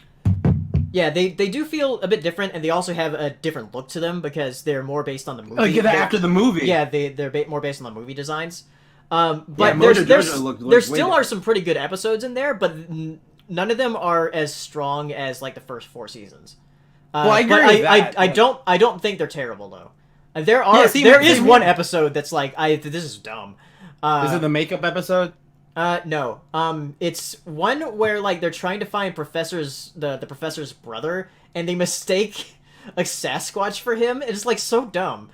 Yeah, they do feel a bit different, and they also have a different look to them because they're more based on the movie. Oh, yeah, after the movie. Yeah, they're more based on the movie designs. But yeah, there still are some pretty good episodes in there, but none of them are as strong as like the first 4 seasons. Well, I agree with that. I don't think they're terrible though. There is one episode that's like this is dumb. Is it the makeup episode? No. It's one where like they're trying to find the professor's brother, and they mistake like Sasquatch for him. It's like so dumb.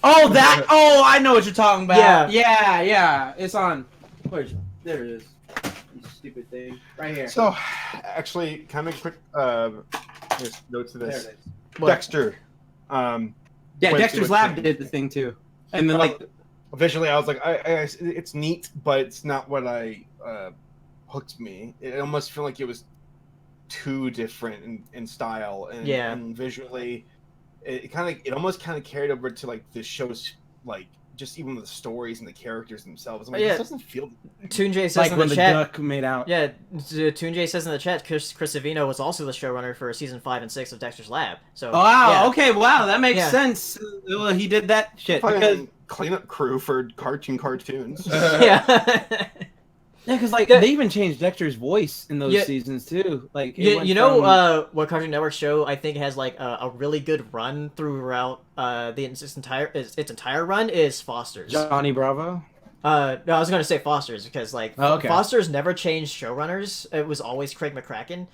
Oh, that! Oh, I know what you're talking about. Yeah. Yeah. It's on. There it is. You stupid thing. Right here. So, actually, kind of quick note to this. There it is. Dexter. Yeah, Dexter's Lab did the thing too, and then like. Visually, I was like, it's neat, but it's not what I hooked me. It almost felt like it was too different in style and visually. It almost carried over to like the show's like just even the stories and the characters themselves. I'm like, this doesn't feel. Toon J says like in when the chat. Duck made out. Yeah, Toon J says in the chat, Chris Savino was also the showrunner for season 5 and 6 of Dexter's Lab. So. Wow. Yeah. Okay. Wow. That makes sense. Well, he did that shit because. Cleanup crew for cartoons. Yeah. Yeah, because like they even changed Dexter's voice in those seasons too. Like what Cartoon Network show I think has like a really good run throughout its entire run is Foster's. Johnny Bravo. No, I was gonna say Foster's because like Foster's never changed showrunners. It was always Craig McCracken.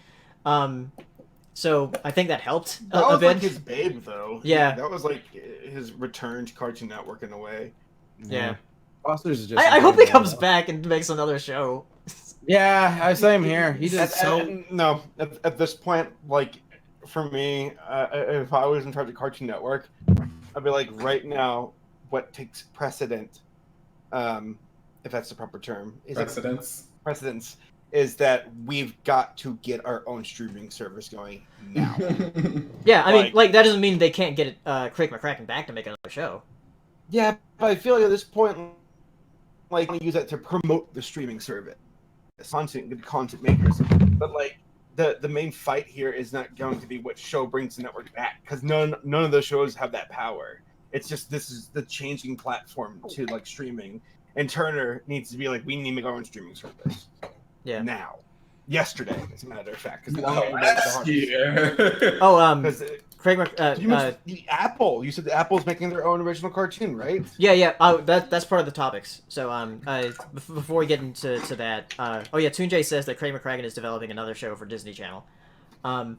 So I think that helped a bit. That was like his babe, though. Yeah, that was like his return to Cartoon Network in a way. Yeah, Foster's just. I hope he comes back and makes another show. Yeah, same here. He just no. At this point, like for me, if I was in charge of Cartoon Network, I'd be like, right now, what takes precedent? If if that's the proper term. Precedence. Is that we've got to get our own streaming service going now. Yeah, I mean, like that doesn't mean they can't get Craig McCracken back to make another show. Yeah, but I feel like at this point, like, we use that to promote the streaming service, content makers. But like, the main fight here is not going to be what show brings the network back, because none of those shows have that power. It's just this is the changing platform to like streaming, and Turner needs to be like, we need to make our own streaming service. Yeah. Now, yesterday, as a matter of fact, because last year. because Craig the Apple. You said the Apple's making their own original cartoon, right? Yeah. Oh, that's part of the topics. So before we get into that, Toon J says that Craig McCracken is developing another show for Disney Channel, but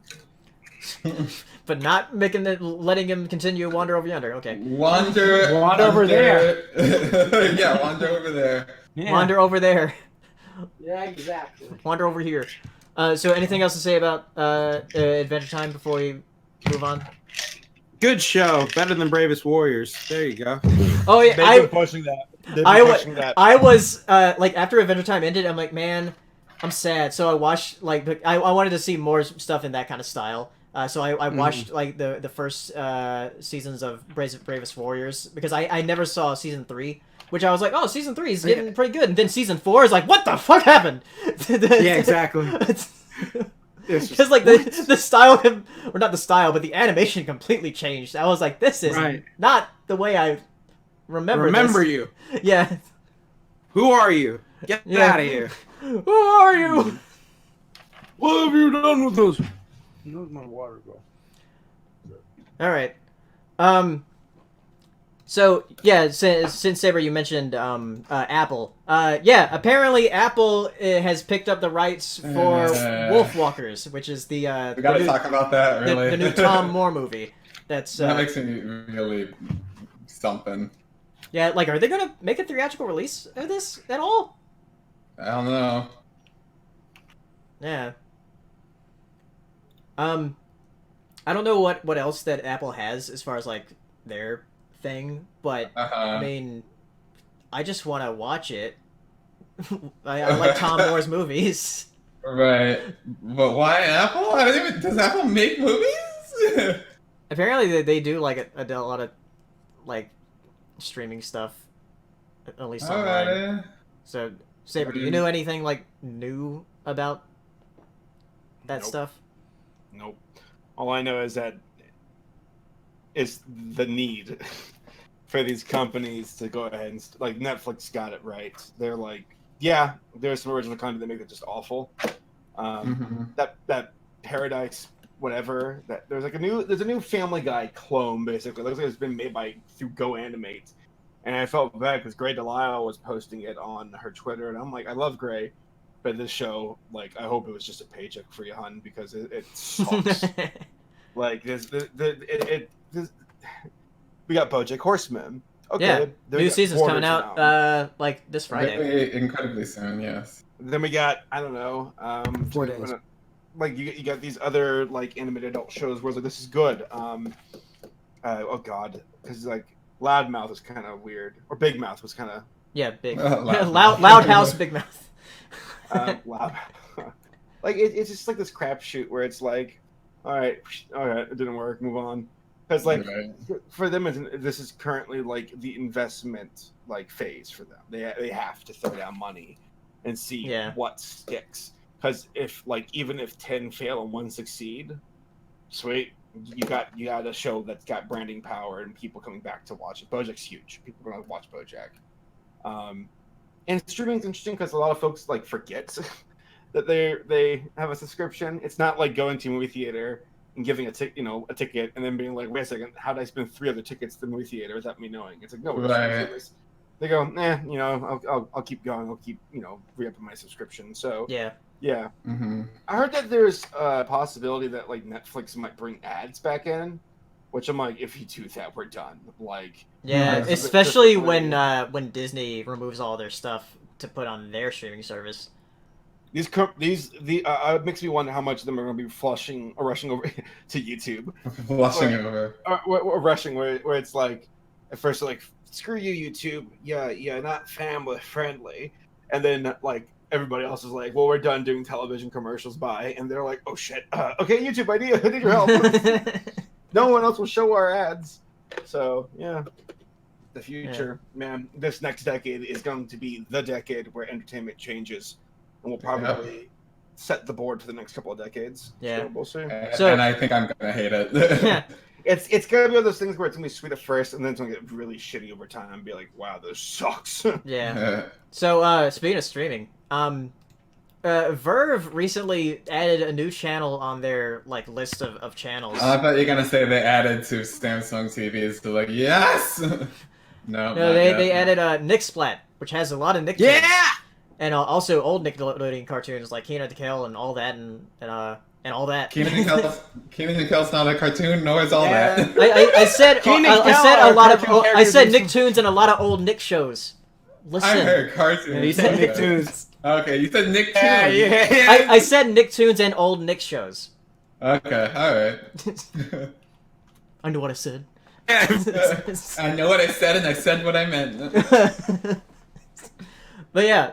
not letting him continue Wander Over Yonder. Okay. Wander over there. Yeah, wander over there. Yeah. Wander over there. Yeah, exactly. Wander over here. So anything else to say about Adventure Time before we move on? Good show. Better than Bravest Warriors. There you go. Oh yeah, They've been pushing that. I was like, after Adventure Time ended, I'm like, man, I'm sad. So I watched, like, I wanted to see more stuff in that kind of style. So I watched like the first seasons of Bravest Warriors, because I never saw season 3. Which I was like, oh, season 3 is getting pretty good. And then season 4 is like, what the fuck happened? Yeah, exactly. Because like the style, or not the style, but the animation completely changed. I was like, this is not the way I remember you. Yeah. Who are you? Get out of here. Who are you? What have you done with those? Where's my water go? All right. So yeah, since Sabre, you mentioned Apple. Apparently Apple has picked up the rights for Wolfwalkers, which is we gotta talk about that. Really, the new Tom Moore movie. That makes me really something. Yeah, like, are they gonna make a theatrical release of this at all? I don't know. Yeah. I don't know what else that Apple has as far as like their thing, but I mean, I just want to watch it. I like Tom Moore's movies. Right, but why Apple? Does Apple make movies? Apparently, they do like a lot of like streaming stuff, at least online. So, Sabre, do you know anything like new about that stuff? Nope. All I know is that it's the need for these companies to go ahead and like Netflix got it right. They're like, yeah, there's some original content that make it just awful. That Paradise, whatever. That there's a new Family Guy clone basically. It looks like it's been made through Go Animate, and I felt bad because Gray Delisle was posting it on her Twitter, and I'm like, I love Gray, but this show, like, I hope it was just a paycheck for you, hun, because it sucks. Like this, we got BoJack Horseman. Okay, yeah, new season's coming out like this Friday. Incredibly soon, yes. Then we got, I don't know, 4 days. Like you got these other like animated adult shows where it's like, this is good. Oh god, because like Loudmouth was kind of weird, or Big Mouth was kind of big. Loud House, Big Mouth. Loud. Like it's just like this crapshoot where it's like, all right, it didn't work, move on. Because like for them, this is currently like the investment like phase for them. They have to throw down money and see what sticks. Because if like even if 10 fail and 1 succeed, sweet, you got a show that's got branding power and people coming back to watch it. BoJack's huge. People are gonna watch BoJack. And streaming's interesting because a lot of folks like forget that they have a subscription. It's not like going to a movie theater and giving a ticket and then being like, wait a second, how did I spend 3 other tickets to the movie theater without me knowing? It's like, no, they go, I'll keep going. I'll keep, re-upping my subscription. So yeah. Mm-hmm. I heard that there's a possibility that like Netflix might bring ads back in, which I'm like, if you do that, we're done. Like, especially when Disney removes all their stuff to put on their streaming service. It makes me wonder how much of them are going to be rushing over to YouTube. Rushing over. Or rushing where it's like, at first like screw you, YouTube. Yeah, not family friendly. And then like everybody else is like, well, we're done doing television commercials. Bye. And they're like, oh shit. Okay, YouTube, I need your help. No one else will show our ads. So yeah, the future, man. This next decade is going to be the decade where entertainment changes, and will probably set the board for the next couple of decades. Yeah, so we'll see. And I think I'm gonna hate it. Yeah. It's gonna be one of those things where it's gonna be sweet at first, and then it's gonna get really shitty over time, and be like, wow, this sucks. Yeah. So speaking of streaming, Verve recently added a new channel on their like list of channels. I thought you were gonna say they added to Samsung TVs to like yes. No, they added Nick Splat, which has a lot of Nicktoons. Yeah. And also old Nickelodeon cartoons like Kenan and Kel and all that and all that. Kenan and Kel's not a cartoon, nor is all that. I said I said Nicktoons and a lot of old Nick shows. Listen. I heard cartoons. Yeah, you said Nicktoons. Okay, you said Nicktoons. Yeah. I said Nicktoons and old Nick shows. Okay, alright. I know what I said. I know what I said, and I said what I meant. But yeah,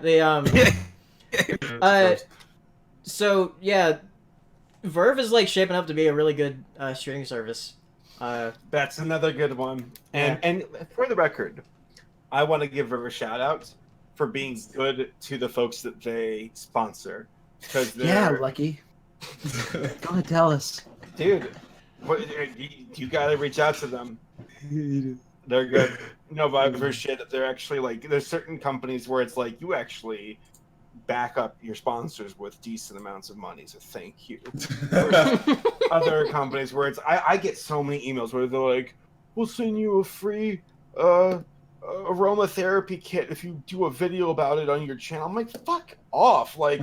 so yeah, Verve is like shaping up to be a really good streaming service. That's another good one. And for the record, I want to give Verve a shout out for being good to the folks that they sponsor. Because Lucky. Go ahead, tell us, dude. You gotta reach out to them. They're good. No, but for shit, they're actually like, there's certain companies where it's like you actually back up your sponsors with decent amounts of money, so thank you. Other companies where it's, I get so many emails where they're like, we'll send you a free aromatherapy kit if you do a video about it on your channel. I'm like, fuck off. Like,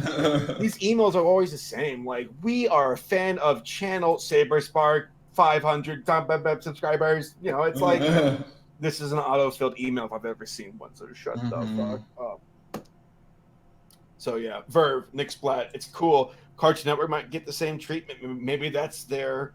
these emails are always the same. Like, we are a fan of channel Sabre Spark 500 subscribers. You know, it's like, this is an auto-filled email if I've ever seen one, so shut the fuck up. So yeah, Verve, Nick Splat, it's cool. Cartoon Network might get the same treatment. Maybe that's their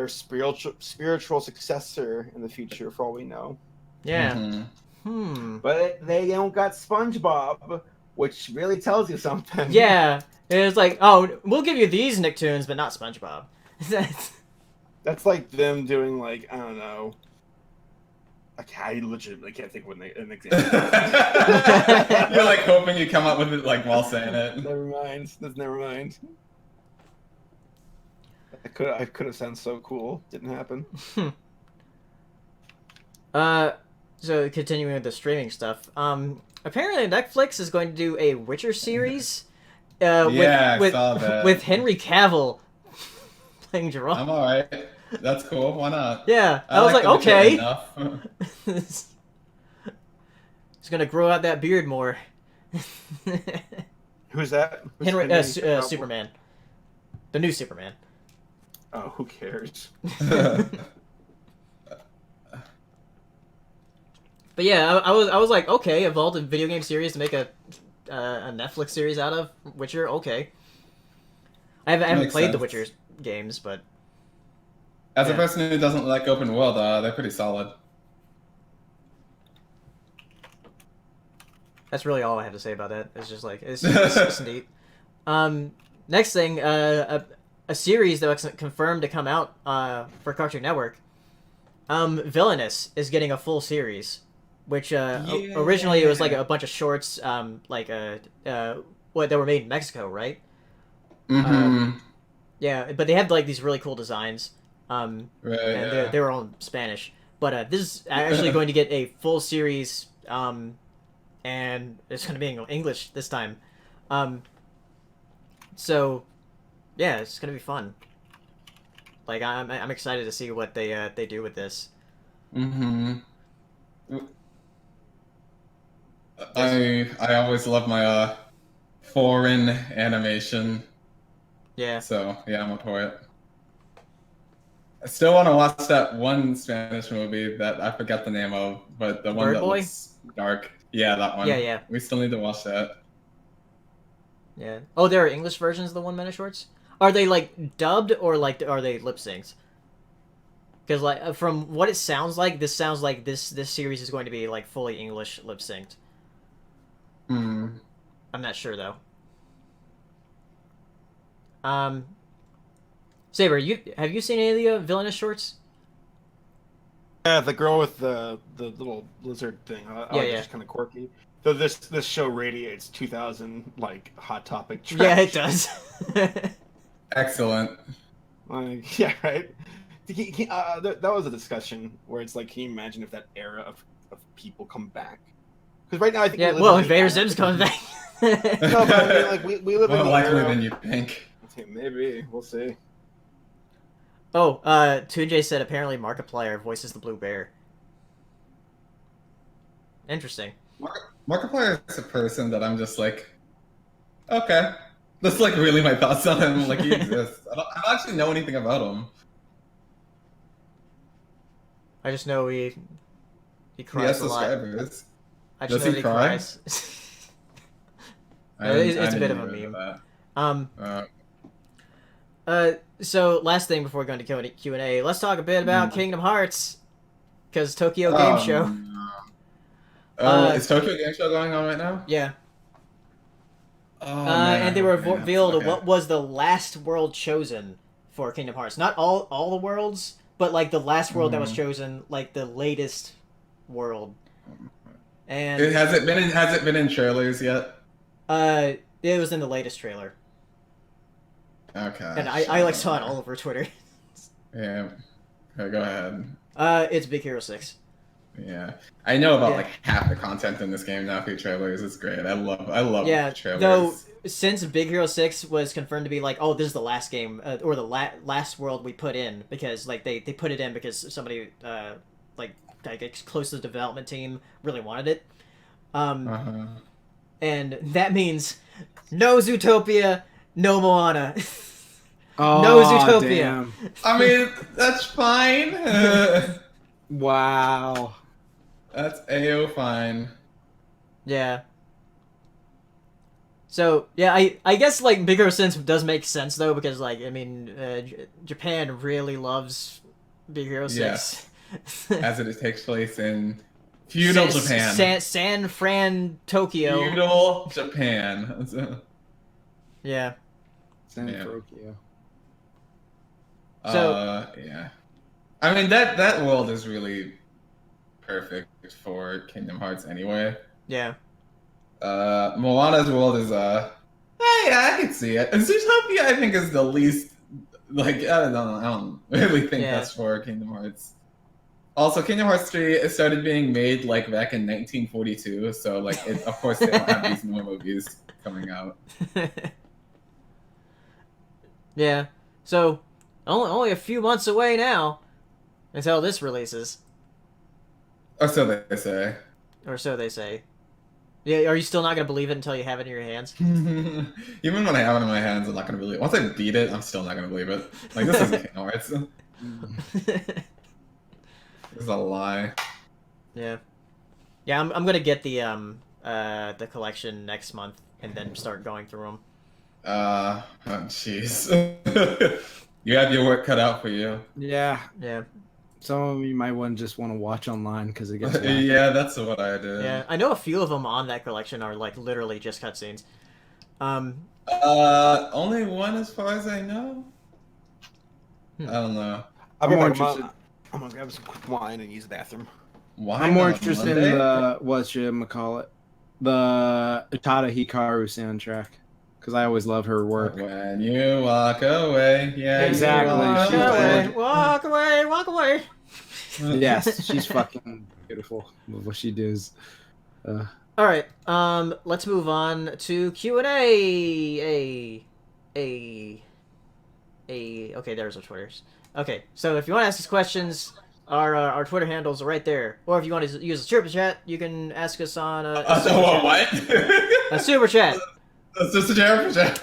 spiritual successor in the future, for all we know. Yeah. But they don't got SpongeBob, which really tells you something. Yeah. It's like, oh, we'll give you these Nicktoons, but not SpongeBob. That's like them doing like, I don't know. I legitimately can't think of an example. You're like hoping you come up with it like while saying it. Never mind. Never mind. I could have sounded so cool. Didn't happen. So continuing with the streaming stuff. Apparently Netflix is going to do a Witcher series. I saw that. With Henry Cavill playing Geralt. I'm alright. That's cool. Why not? Yeah, I was like, okay. He's gonna grow out that beard more. Who's that? Henry Superman. The new Superman. Oh, who cares? But yeah, I was like, okay, evolved a video game series to make a Netflix series out of Witcher. Okay. I haven't played the Witcher games, but as a person who doesn't like open world, they're pretty solid. That's really all I have to say about that. It's just like it's neat. Next thing, a series that was confirmed to come out for Cartoon Network. Villainous is getting a full series, which originally it was like a bunch of shorts, what that were made in Mexico, right? Yeah, but they had like these really cool designs. And they were all in Spanish. But this is actually going to get a full series, and it's going to be in English this time. So, yeah, it's going to be fun. Like, I'm excited to see what they do with this. I always love my foreign animation. Yeah. So, yeah, I'm up for it. I still want to watch that one Spanish movie that I forgot the name of, but the one that looks dark. Yeah, that one. Yeah. We still need to watch that. Yeah. Oh, there are English versions of the 1 minute shorts? Are they like dubbed or like are they lip synced? Because like from what it sounds like this series is going to be like fully English lip synced. Hmm. I'm not sure though. Sabre, have you seen any of the Villainous shorts? Yeah, the girl with the little lizard thing. I like it's just kind of quirky. Though this show radiates 2000 like Hot Topic trash. Yeah, it does. Excellent. Like, yeah, right. That was a discussion where it's like, can you imagine if that era of people come back? Because right now I think yeah. Well, Invader Zim's coming back. No, but I mean, like we live More in the likely era. than you think. Maybe we'll see. Oh, Tunjay said apparently Markiplier voices the Blue Bear. Interesting. Markiplier is a person that I'm just like, okay. That's like really my thoughts on him. Like he exists. I don't actually know anything about him. I just know he He cries has a lot. subscribers. I just Does know he that cry? cries. I It's a didn't bit of a even know meme. that. So last thing before going to Q&A, let's talk a bit about Kingdom Hearts, because Tokyo Game Show. Is Tokyo Game Show going on right now? Yeah. Oh, man, and they I hope revealed okay. what was the last world chosen for Kingdom Hearts. Not all the worlds, but like the last world that was chosen, like the latest world. And Has it been in trailers yet? it was in the latest trailer. Okay. And I like saw it all over Twitter. Yeah. Okay, go ahead. It's Big Hero 6. Yeah, I know about like half the content in this game now through trailers. It's great. I love trailers. Though since Big Hero 6 was confirmed to be like, oh, this is the last game or the last world we put in, because like they put it in because somebody like close to the development team really wanted it. And that means no Zootopia, no Moana. No Zootopia. Damn. I mean, that's fine. Wow. That's A-O fine. Yeah. So yeah, I guess like Big Hero 6 does make sense though, because like I mean Japan really loves Big Hero 6. Yes. As it takes place in feudal Japan. San Fran, Tokyo. Feudal Japan. Yeah. San Yeah. Tokyo. So yeah. I mean that world is really perfect for Kingdom Hearts anyway. Yeah. Moana's world is yeah, I can see it. And Zootopia I think is the least like I don't really think that's for Kingdom Hearts. Also, Kingdom Hearts 3 it started being made like back in 1942, so like of course they don't have these more movies coming out. Yeah. So only a few months away now until this releases. Or so they say. Or so they say. Yeah, are you still not gonna believe it until you have it in your hands? Even when I have it in my hands, I'm not gonna believe it. Once I beat it, I'm still not gonna believe it. Like this isn't Kingdom Hearts. This is a lie. Yeah. Yeah, I'm gonna get the collection next month and then start going through them. Oh jeez. You have your work cut out for you. Yeah. Yeah. Some of you might just want to watch online because it gets. Yeah, that's what I did. Yeah, I know a few of them on that collection are like literally just cutscenes. Only one as far as I know. I don't know. I'm more gonna interested. I'm gonna grab some quick wine and use the bathroom. Why I'm more not interested Monday? in the whatchamacallit, the Utada Hikaru soundtrack, because I always love her work. When you walk away, yeah. Exactly, You she's walk away. Walk away. Yes, she's fucking beautiful with what she does. All right. Let's move on to Q&A. Okay, there's our Twitters. Okay, so if you want to ask us questions, our Twitter handles are right there. Or if you want to use a super chat, you can ask us on a super chat. What? A super chat. That's just a terrible chat.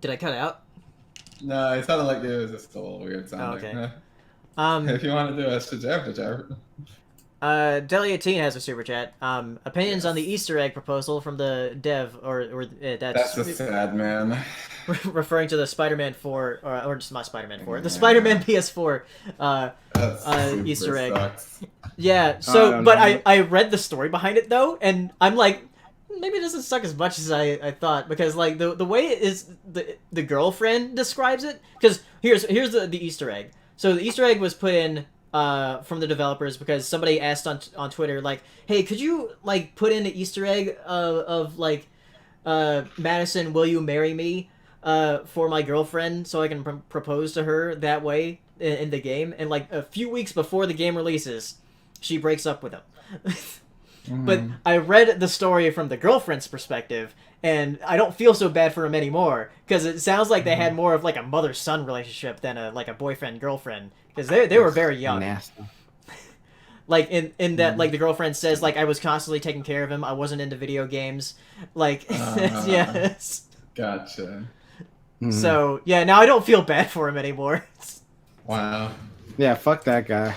Did I cut out? No, it sounded like it was just a little weird sounding. okay. If you want to do a suggest. Deli18 has a super chat. Opinions on the Easter egg proposal from the dev, or That's a sad man. referring to the Spider-Man 4, or just not Spider-Man 4, the Spider-Man PS4 Easter egg. Sucks. Yeah. So, but I read the story behind it though, and I'm like, maybe it doesn't suck as much as I thought, because like the way it is the girlfriend describes it, because here's the Easter egg. So the Easter egg was put in from the developers because somebody asked on Twitter, like, hey, could you like put in an Easter egg of like Madison, will you marry me for my girlfriend so I can propose to her that way in the game? And like a few weeks before the game releases, she breaks up with him. But I read the story from the girlfriend's perspective, and I don't feel so bad for him anymore, because it sounds like they had more of like a mother-son relationship than a boyfriend-girlfriend, because they were very young. Nasty. Like in that, like the girlfriend says, like, I was constantly taking care of him, I wasn't into video games, like yes. Gotcha. So yeah, now I don't feel bad for him anymore. Wow. Yeah, fuck that guy.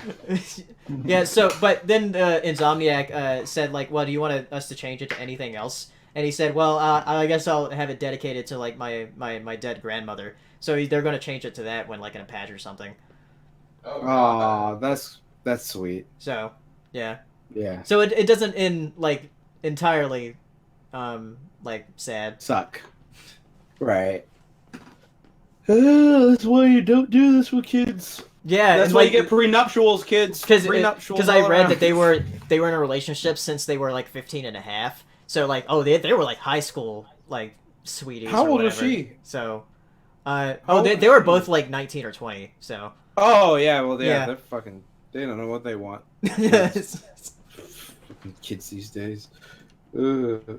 Yeah, so, but then Insomniac said, like, well, do you want us to change it to anything else? And he said, well, I guess I'll have it dedicated to, like, my dead grandmother. So they're going to change it to that when, like, in a patch or something. Oh, that's sweet. So, yeah. Yeah. So it doesn't entirely, like, sad. Suck. Right. That's why you don't do this with kids. Yeah, That's and, why like, you get prenuptials, kids. Because I read around. that they were in a relationship since they were like 15 and a half. So like, oh, they were like high school like sweeties. How or old was whatever. she? So, they were both like 19 or 20. So. Oh yeah, well Yeah. they're fucking. They don't know what they want. Yes. Fucking kids these days. What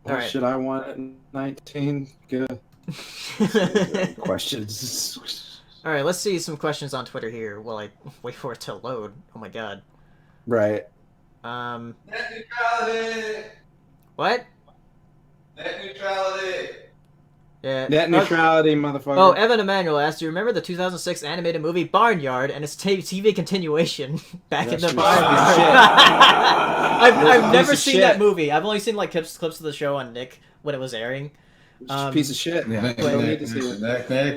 Alright. should I want at 19? Good. Questions. All right, let's see some questions on Twitter here while I wait for it to load. Oh my god. Right. Net neutrality. What? Net neutrality. Yeah. Net neutrality, motherfucker. Oh, Evan Emanuel asked, do you remember the 2006 animated movie Barnyard and its TV continuation back in the That Barnyard? shit. I've never Piece of seen shit. that movie. I've only seen like clips of the show on Nick when it was airing. Just a piece of shit. Nick, I don't need to see it.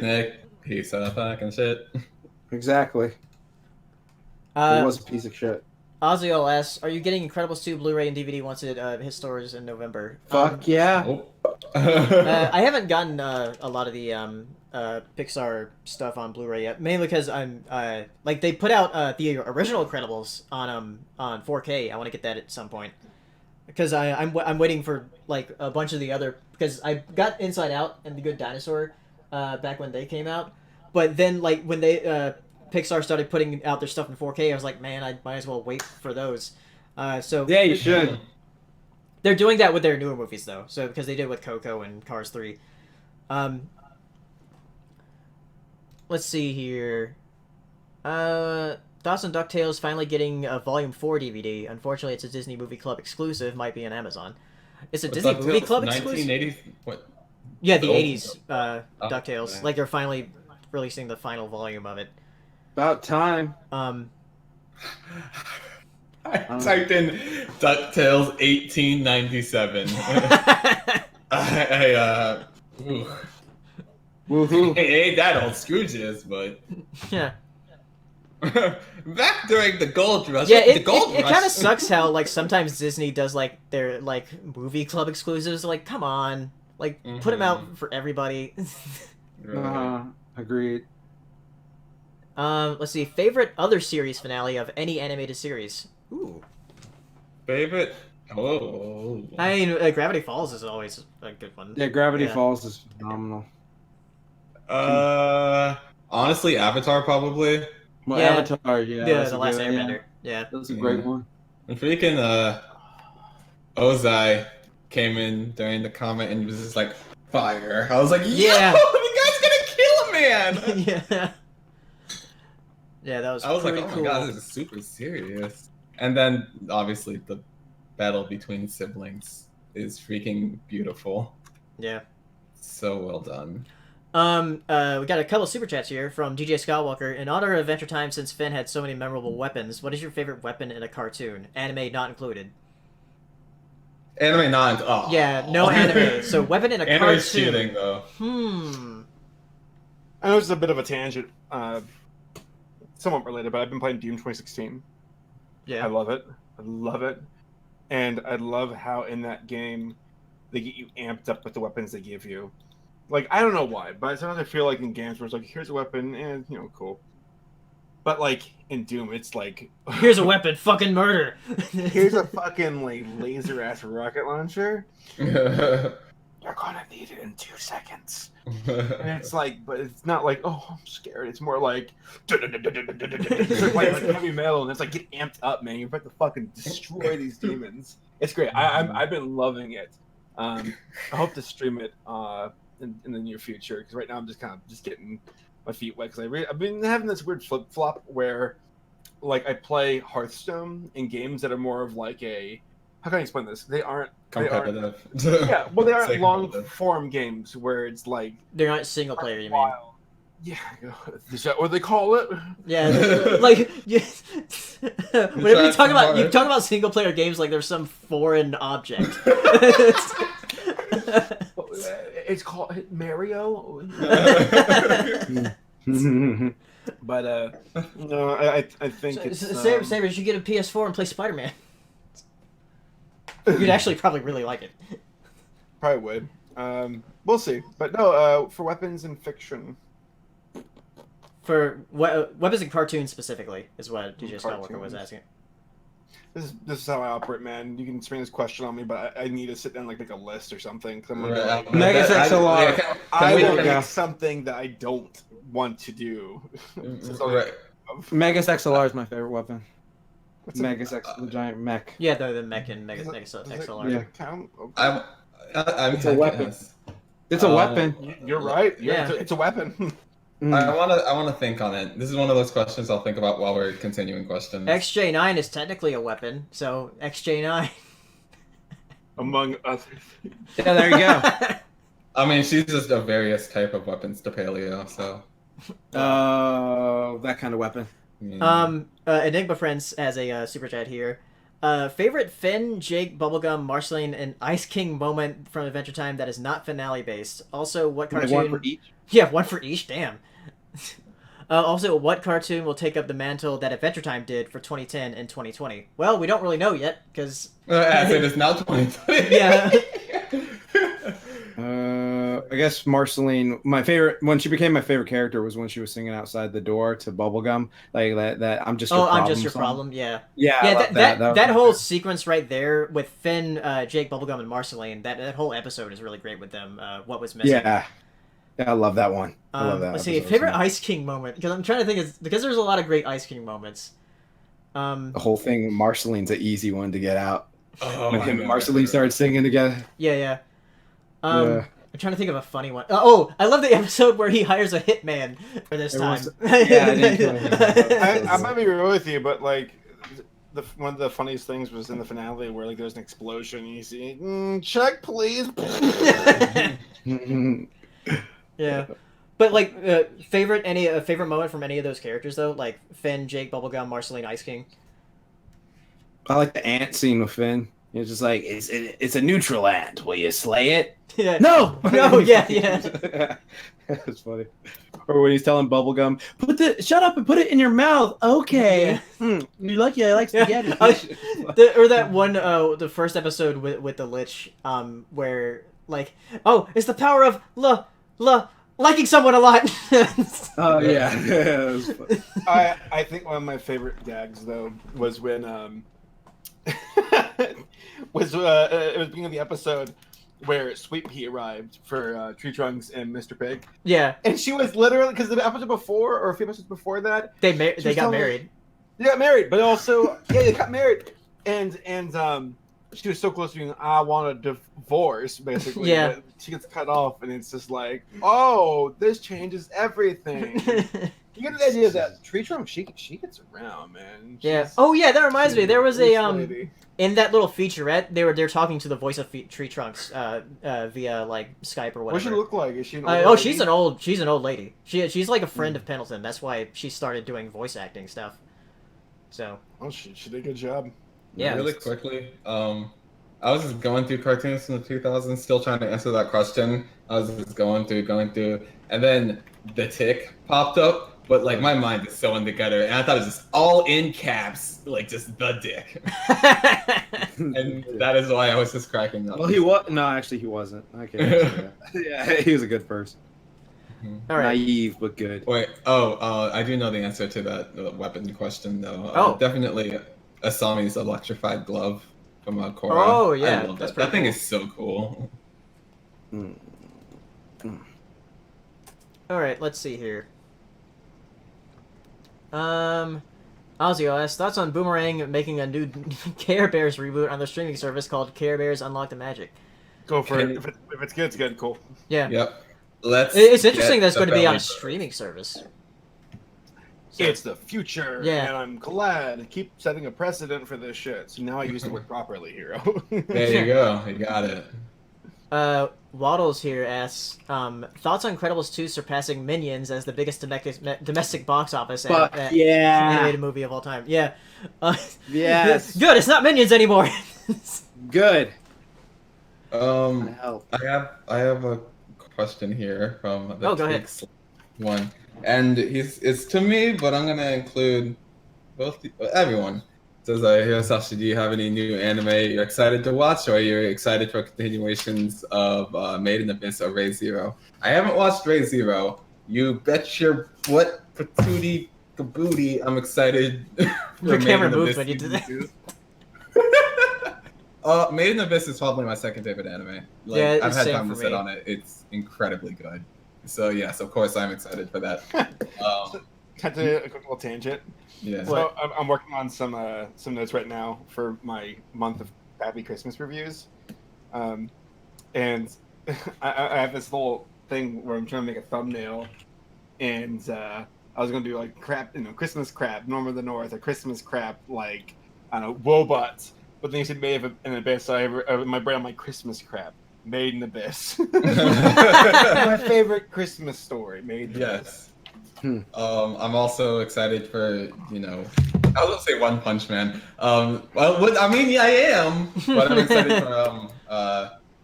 Nick. Piece of fucking shit. Exactly. It was a piece of shit. Ozzy asks, are you getting Incredibles 2 Blu-ray and DVD once it hits stores in November? Fuck yeah. Oh. I haven't gotten a lot of the Pixar stuff on Blu-ray yet, mainly because I'm like they put out the original Incredibles on 4K. I want to get that at some point because I'm waiting for like a bunch of the other, because I got Inside Out and The Good Dinosaur back when they came out, but then like when they Pixar started putting out their stuff in 4K, I was like, man, I might as well wait for those. So Yeah, you should. they're doing that with their newer movies, though. So because they did it with Coco and Cars 3. Let's see here. Thoughts on DuckTales finally getting a Volume 4 DVD. Unfortunately, it's a Disney Movie Club exclusive. Might be on Amazon. It's a Disney Movie Club exclusive? 1980. What? Yeah, the Oh. 80s DuckTales. okay. Like, they're finally releasing the final volume of it. About time. I typed in DuckTales 1897. Ooh. Woohoo. Ain't that old Scrooge's, but Yeah. back during the gold rush. Yeah, the gold it rush. kind of sucks how, like, sometimes Disney does, like, their, like, movie club exclusives. Like, come on. Like, put them out for everybody. Agreed. Let's see. Favorite other series finale of any animated series? Ooh. Favorite? Oh. I mean, Gravity Falls is always a good one. Yeah, Gravity Yeah. Falls is phenomenal. Honestly, Avatar probably. Well, Yeah. Avatar, yeah. that's The a Last good- Airbender. Yeah. Yeah, that's a great one. And freaking Ozai came in during the comment and was just like fire. I was like, Yeah. yo, the guy's gonna kill a man. Yeah. Yeah, that was I was like, pretty oh cool. my god, this is super serious. And then obviously the battle between siblings is freaking beautiful. Yeah. So well done. We got a couple super chats here from DJ Skywalker. In honor of Adventure Time, since Finn had so many memorable weapons, what is your favorite weapon in a cartoon? Anime not included. Anime not. Oh. Yeah, no anime. So weapon in a Anime cartoon. cheating though. I know this is a bit of a tangent, somewhat related, but I've been playing Doom 2016. Yeah. I love it. And I love how in that game they get you amped up with the weapons they give you. Like, I don't know why, but sometimes I feel like in games where it's like, here's a weapon, and, cool. But, like, in Doom, it's like... Here's a weapon, fucking murder! Here's a fucking, like, laser-ass rocket launcher. You're gonna need it in 2 seconds. And it's like, but it's not like, oh, I'm scared. It's more like... It's like heavy metal, and it's like, get amped up, man. You're about to fucking destroy these demons. It's great. I've been loving it. I hope to stream it in the near future, because right now I'm just kind of getting my feet wet, because I've been having this weird flip-flop where, like, I play Hearthstone in games that are more of like a... How can I explain this? They aren't... Competitive. Yeah, well, they aren't long-form games where it's like... They're not single-player, you mean? Yeah, is that what they call it? Yeah, like... Whenever you talk about single-player games like there's some foreign object. It's called Mario. But no, I think it's Sabre, you should get a PS4 and play SpiderMan. You'd actually probably really like it. Probably would. We'll see. But no, for weapons in fiction. For weapons in cartoons specifically is what DJ Skywalker was asking. This is how I operate, man. You can spring this question on me, but I need to sit down and make a list or something. Megas XLR. I will make something that I don't want to do. Megas XLR is my favorite weapon. Megas X, the giant mech. Yeah, the mech and Megas XLR. Yeah. Count? Okay. It's a weapon. It's a weapon. You're right. Yeah. It's a weapon. I want to think on it. This is one of those questions I'll think about while we're continuing questions. XJ9 is technically a weapon, so XJ9. Among others. Yeah, there you go. I mean, she's just a various type of weapons to Paleo, so. That kind of weapon. Enigma Friends has a super chat here. Favorite Finn, Jake, Bubblegum, Marceline, and Ice King moment from Adventure Time that is not finale based. Also, what cartoon? One for each. Yeah, one for each. Damn. Also, what cartoon will take up the mantle that Adventure Time did for 2010 and 2020? Well, we don't really know yet, because... As it is now 2020. Yeah. I guess Marceline, my favorite, when she became my favorite character was when she was singing outside the door to Bubblegum. Like that I'm just your problem. I'm just your song. problem, yeah. Yeah, that whole sequence right there with Finn, Jake, Bubblegum, and Marceline, that whole episode is really great with them. What was missing. Yeah, I love that one. I love that. Let's see, favorite Ice King moment, because I'm trying to think, because there's a lot of great Ice King moments. The whole thing, Marceline's an easy one to get out. Oh, when him and Marceline started singing together. Yeah. I'm trying to think of a funny one. I love the episode where he hires a hitman for this time. I might be real with you, but like, one of the funniest things was in the finale where like there's an explosion and you see, check please. Yeah. But like, favorite moment from any of those characters though, like Finn, Jake, Bubblegum, Marceline, Ice King. I like the ant scene with Finn. It's just like it's a neutral ant. Will you slay it? Yeah. No, yeah. That's funny. Or when he's telling Bubblegum, shut up and put it in your mouth. Okay. Yeah. You're lucky I like spaghetti. Or that one, the first episode with the Lich, where like, it's the power of liking someone a lot. Oh yeah. That was funny. I think one of my favorite gags though was when it was beginning of the episode where Sweet Pea arrived for Tree Trunks and Mr. Pig. Yeah. And she was literally, because the episode before, or a few episodes before that, they got married. They got married, but also, they got married. And she was so close to being, I want a divorce, basically. Yeah. But she gets cut off, and it's just like, oh, this changes everything. You get the idea that Tree Trunk, she gets around, man. Yeah. Oh yeah, that reminds me. There was a lady. in that little featurette, they're talking to the voice of Tree Trunks via like Skype or whatever. What does she look like? Is she an old lady? she's an old lady. She's like a friend of Pendleton. That's why she started doing voice acting stuff. So. Oh, she did a good job. Yeah. Really quickly, I was just going through cartoons from the 2000s, still trying to answer that question. I was just going through, and then The Tick popped up. But like my mind is so in the gutter, and I thought it was just all in caps, like just the dick. And that is why I was just cracking up. Well, he was actually he wasn't. Okay. Yeah, he was a good person. All right. Naive but good. Wait, I do know the answer to that weapon question though. Definitely Asami's electrified glove from Korra. Oh yeah, I love that thing is so cool. All right, let's see here. Ozzy asks, thoughts on Boomerang making a new Care Bears reboot on their streaming service called Care Bears Unlock the Magic? Go for it. If it's good, it's good. Cool. Yeah. Yep. It's interesting that it's going to be on a streaming service. So, it's the future, yeah. And I'm glad to keep setting a precedent for this shit. So now I use the word properly, hero. There you go. You got it. Waddles here asks, thoughts on Incredibles 2 surpassing Minions as the biggest domestic box office animated movie of all time. Yeah. Yes. Good, it's not Minions anymore. Good. I have a question here from the go ahead. One. And it's to me, but I'm gonna include everyone. It says, Hirosashi, do you have any new anime you're excited to watch, or are you excited for continuations of Made in Abyss or Ray Zero? I haven't watched Ray Zero. You bet your butt, patootie, kabooty, I'm excited for Your Made camera in moved Abyss when you did that. season 2. Made in Abyss is probably my second favorite anime. Like, Yeah, I've had same time to for sit me. on it. It's incredibly good. So yes, of course I'm excited for that. Cut to a quick little tangent. Yeah. So I'm working on some notes right now for my month of Happy Christmas reviews, and I have this little thing where I'm trying to make a thumbnail, and I was gonna do like crap, Christmas crap, Norm of the North, or Christmas crap like I don't know, Wobots. But then you said Made in Abyss, so in my brain I'm like Christmas crap, Made in Abyss. My favorite Christmas story, Made in Abyss. I'm also excited for, I was gonna say One Punch Man. I am, but I'm excited for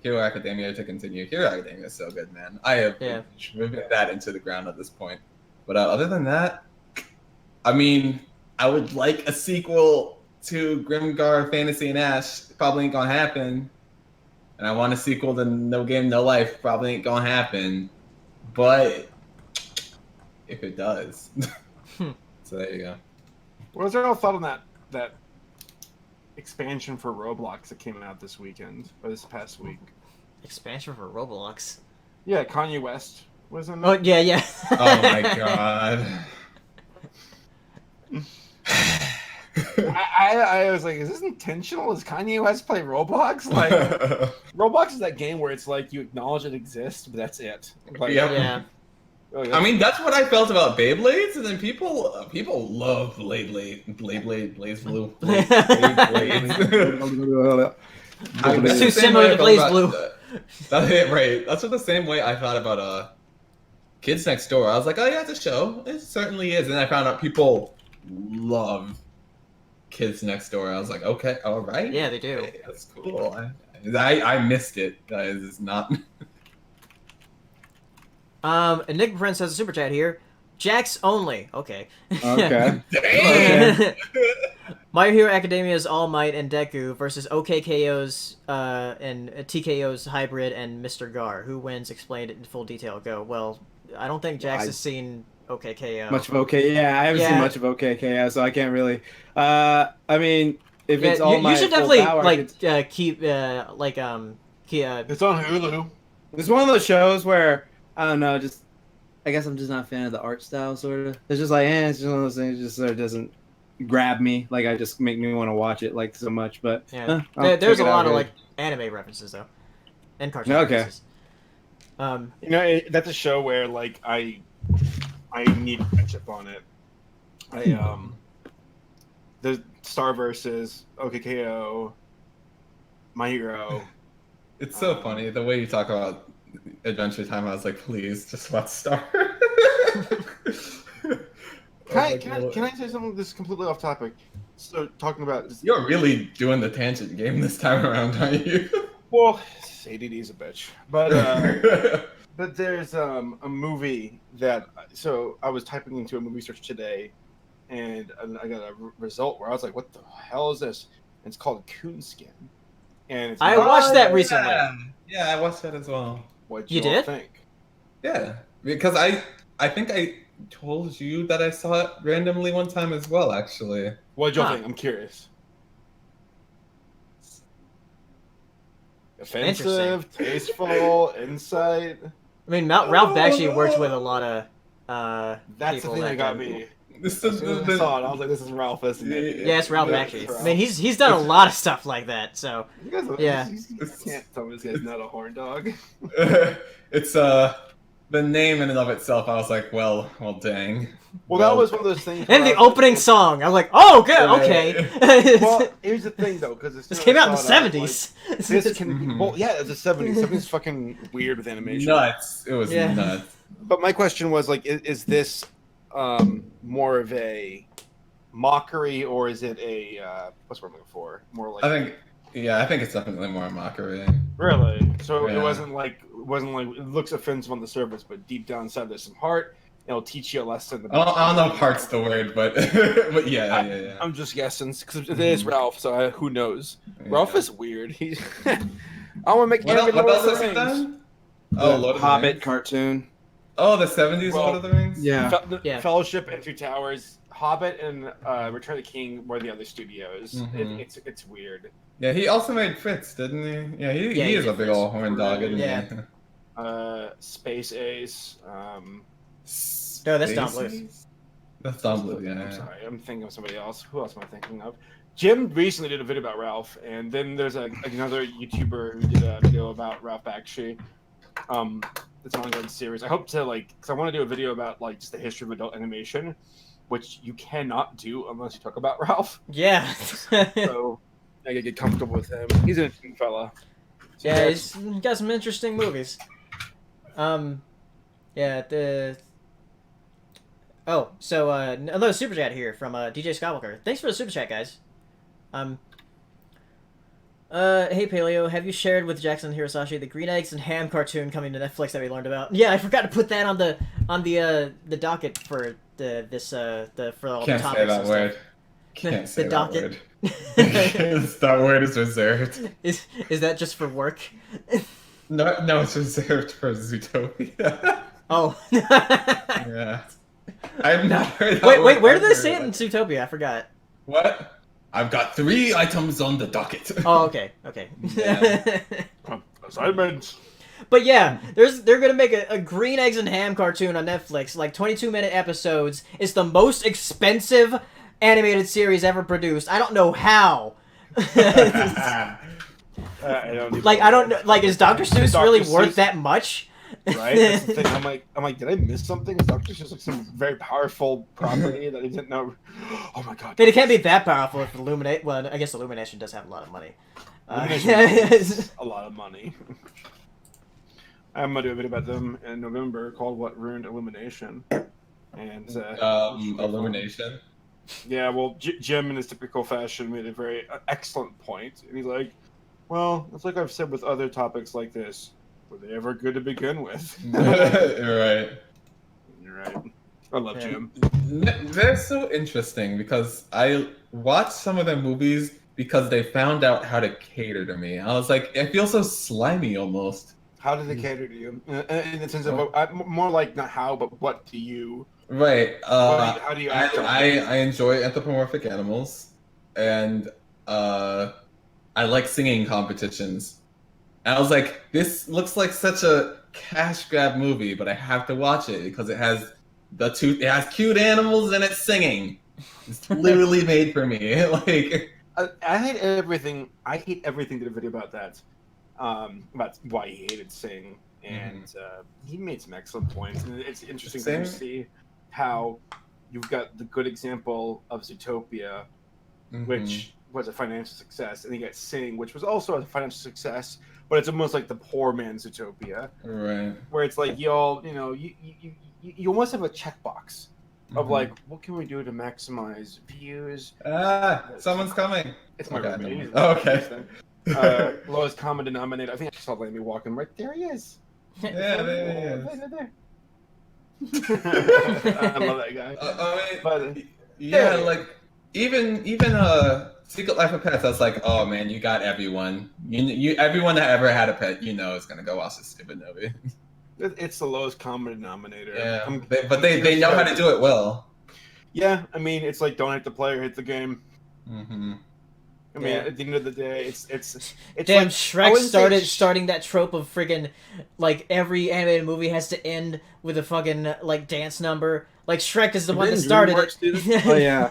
Hero Academia to continue. Hero Academia is so good, man. I have driven that into the ground at this point. But other than that, I would like a sequel to Grimgar, Fantasy, and Ash. Probably ain't gonna happen. And I want a sequel to No Game, No Life. Probably ain't gonna happen. But if it does. So there you go. What was your thought on that expansion for Roblox that came out this weekend, or this past week? Expansion for Roblox? Yeah, Kanye West was in Oh, that. yeah. Oh my god. I was like, is this intentional? Does Kanye West play Roblox? Like, Roblox is that game where it's like you acknowledge it exists, but that's it. Like, Yeah. Really, That's what I felt about Beyblades, and then people love Blaze Blue. Blades. It's too similar to Blaze Blue. Right. That's what the same way I thought about Kids Next Door. I was like, oh yeah, it's a show. It certainly is. And I found out people love Kids Next Door. I was like, okay, all right. Yeah, they do. Okay, that's cool. I missed it, guys. It's not. And Nick Prince has a super chat here. Jax only. Okay. Okay. Damn. My Hero Academia's All Might and Deku versus OKKO's and TKO's Hybrid and Mr. Gar. Who wins? Explained it in full detail. Go. Well, I don't think Jax has seen OKKO. Much of OK. Yeah, I haven't seen much of OKKO, so I can't really. If it's All Might, you should definitely power, keep it's on Hulu. It's one of those shows where I don't know, I guess I'm just not a fan of the art style, sort of. It's just like, it's just one of those things. It just sort of doesn't grab me. Like, I just make me want to watch it like so much. But yeah, I'll there's check a it lot out of later. anime references though, and cartoon Okay. references. That's a show where like I I need to catch up on it. The Star versus OKKO, My Hero. It's so funny the way you talk about Adventure Time. I was like, please, just watch Star. Can I say something that's completely off topic? So talking about You're really doing the tangent game this time around, aren't you? well, ADD is a bitch, but there's a movie that I was typing into a movie search today, and I got a result where I was like, what the hell is this? And it's called Coonskin. And I watched that recently. Yeah, I watched that as well. What You all did? think? Yeah, because I think I told you that I saw it randomly one time as well, actually. What'd y'all think? I'm curious. Offensive, tasteful, insight. I mean, Ralph actually works with a lot of That's people the thing that got can- me. This As is soon as I saw it, I was like, "This is Ralph, isn't it?" Yeah, it's Ralph Yeah, actually. it's I mean, he's done a lot of stuff like that. So You guys, Yeah. you can't tell me this guy's not a horn dog. It's the name in and of itself. I was like, well, dang. Well, that was one of those things. and where the I was opening song, I'm like, oh, good, Right. okay. Well, here's the thing though, because this came out in the '70s. This can be, Mhm. well, yeah, it's the '70s. Something's fucking weird with animation. Nuts. It was Yeah. nuts. But my question was like, is this more of a mockery or is it a what's what I'm looking for? More like I think it's definitely more a mockery. really. So Yeah. it wasn't like it looks offensive on the surface, but deep down inside there's some heart. It'll teach you a lesson. I don't know if heart's the word, but but yeah. I'm just guessing because it is Ralph, so who knows? Ralph is weird. He's. I want to make every What Lord else of has the he Rings. done? Oh, Lord of the Hobbit Rings. cartoon. Oh, the '70s Well, Lord of the Rings. Yeah. Yeah. Fellowship and Two Towers, Hobbit and Return of the King were the other studios. Mhm. It's weird. Yeah, he also made Fritz, didn't he? Yeah, Yeah, he he is a did big Fritz. old horn dog, isn't Yeah. he? Space Ace. No, that's Don Spaces? Bluth. That's Don Bluth, yeah. I'm sorry, I'm thinking of somebody else. Who else am I thinking of? Jim recently did a video about Ralph, and then there's another YouTuber who did a video about Ralph actually. It's an ongoing series. I hope to because I want to do a video about just the history of adult animation, which you cannot do unless you talk about Ralph. Yeah. So I gotta get comfortable with him. He's an interesting fella. So Yeah, he's got some interesting movies. Yeah, so another super chat here from DJ Skywalker. Thanks for the super chat, guys. Hey Paleo, have you shared with Jackson and Hirosashi the Green Eggs and Ham cartoon coming to Netflix that we learned about? Yeah, I forgot to put that on the docket for for all Can't the topics. say that and word. stuff. Can't The say that docket. word. That word is reserved. Is that just for work? No, it's reserved for Zootopia. Oh. Yeah. I've not heard that Wait, word where did they ever. say it in Zootopia? I forgot. What? I've got 3 items on the docket. Oh, okay. Yeah. Assignment. But yeah, they're gonna make a Green Eggs and Ham cartoon on Netflix, like 22-minute episodes. It's the most expensive animated series ever produced. I don't know how. I don't even I don't know. Like, is Dr. Seuss Dr. really Seuss- worth that much? Right? That's the thing. I'm like, did I miss something? Is Dr. Seuss some very powerful property that I didn't know? Oh my god. I mean, it can't be that powerful if Illuminate. Well, I guess Illumination does have a lot of money. Illumination is a lot of money. I'm gonna do a video about them in November called "What Ruined Illumination," and Illumination. Yeah, well, Jim in his typical fashion made a very excellent point, and he's like, "Well, it's like I've said with other topics like this. Were they ever good to begin with?" Right. You're right. I love Yeah. Jim. They're so interesting because I watched some of their movies because they found out how to cater to me. I was like, I feel so slimy almost. How do they cater to you? In the sense of more like not how, but what do you? Right. How do you act? I enjoy anthropomorphic animals, and I like singing competitions. And I was like, this looks like such a cash grab movie, but I have to watch it because it has it has cute animals and it's singing. It's literally made for me. Like, I hate everything. I hate everything. Did a video about that, about why he hated Sing, and he made some excellent points. And it's interesting to Same. see. how you've got the good example of Zootopia, which was a financial success, and you got Sing, which was also a financial success, but it's almost like the poor man's Zootopia, right? Where it's like you almost have a checkbox of like, what can we do to maximize views? Someone's coming. It's my roommate. Okay. Lowest common denominator. I think I just saw Lammy walking right there. He is. Yeah, there he is. Right there. I love that guy. Like even Secret Life of Pets. I was like, oh man, you got everyone. You everyone that ever had a pet, is gonna go watch this stupid movie. It's the lowest common denominator. Yeah, but they know how to do it well. Yeah, I mean, it's like don't hit the player, hit the game. Mm-hmm. I mean, at the end of the day, it's damn, like, Shrek starting that trope of friggin' like every animated movie has to end with a fucking like dance number. Like Shrek is the one that started it. Oh yeah.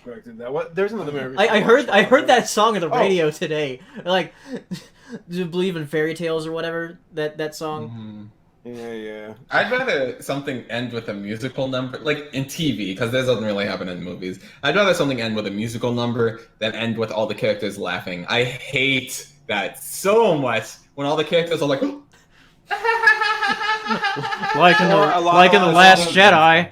Shrek did that. What? There's another movie. I heard that song on the radio today. Like, do you believe in fairy tales or whatever? That song. Mm-hmm. Yeah. I'd rather something end with a musical number, like in TV, because this doesn't really happen in movies. I'd rather something end with a musical number than end with all the characters laughing. I hate that so much when all the characters are like, like in the Last Jedi.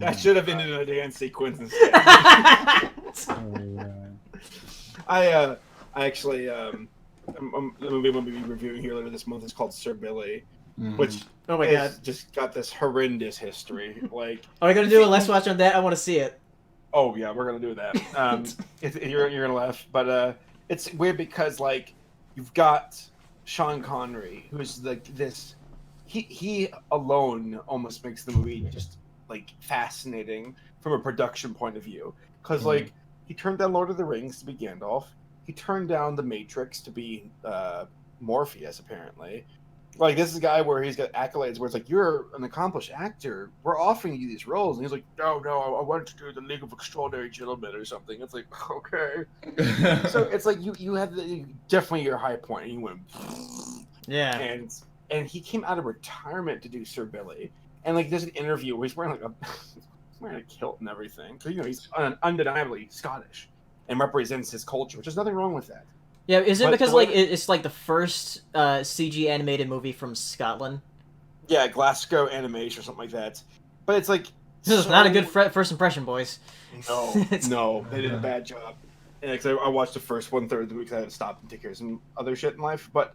That should have ended in a dance sequence instead. I actually the movie I'm going to be reviewing here later this month is called Sir Billy, which just got this horrendous history. Like, are we going to do a Let's Watch on that? I want to see it. Oh yeah, we're going to do that. You're going to laugh, but it's weird because like you've got Sean Connery, who's like this. He alone almost makes the movie just like fascinating from a production point of view, because like he turned down Lord of the Rings to be Gandalf. He turned down The Matrix to be Morpheus, apparently. Like, this is a guy where he's got accolades where it's like, you're an accomplished actor. We're offering you these roles. And he's like, no, I wanted to do The League of Extraordinary Gentlemen or something. It's like, okay. So it's like, you had definitely your high point. And you went, yeah. And he came out of retirement to do Sir Billy. And, like, there's an interview where he's wearing, like, he's wearing a kilt and everything. Because, he's undeniably Scottish and represents his culture, which is nothing wrong with that. Yeah, is it because like it's like the first CG animated movie from Scotland? Yeah, Glasgow Animation or something like that. But it's like this is not a good first impression, boys. No, they did a bad job. And because I watched the first 1/3 of the week, I had to stop and take care of some other shit in life. But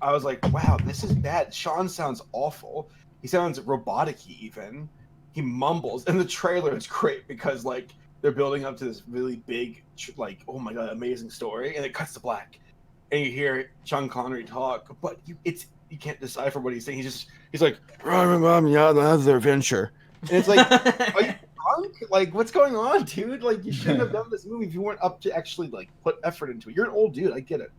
I was like, wow, this is bad. Sean sounds awful. He sounds robotic-y even. He mumbles, and the trailer is great because like. They're building up to this really big, like, oh my god, amazing story, and it cuts to black, and you hear Sean Connery talk, but you can't decipher what he's saying. He's like, another adventure, and it's like, are you drunk? Like, what's going on, dude? Like, you shouldn't have done this movie if you weren't up to actually like put effort into it. You're an old dude, I get it,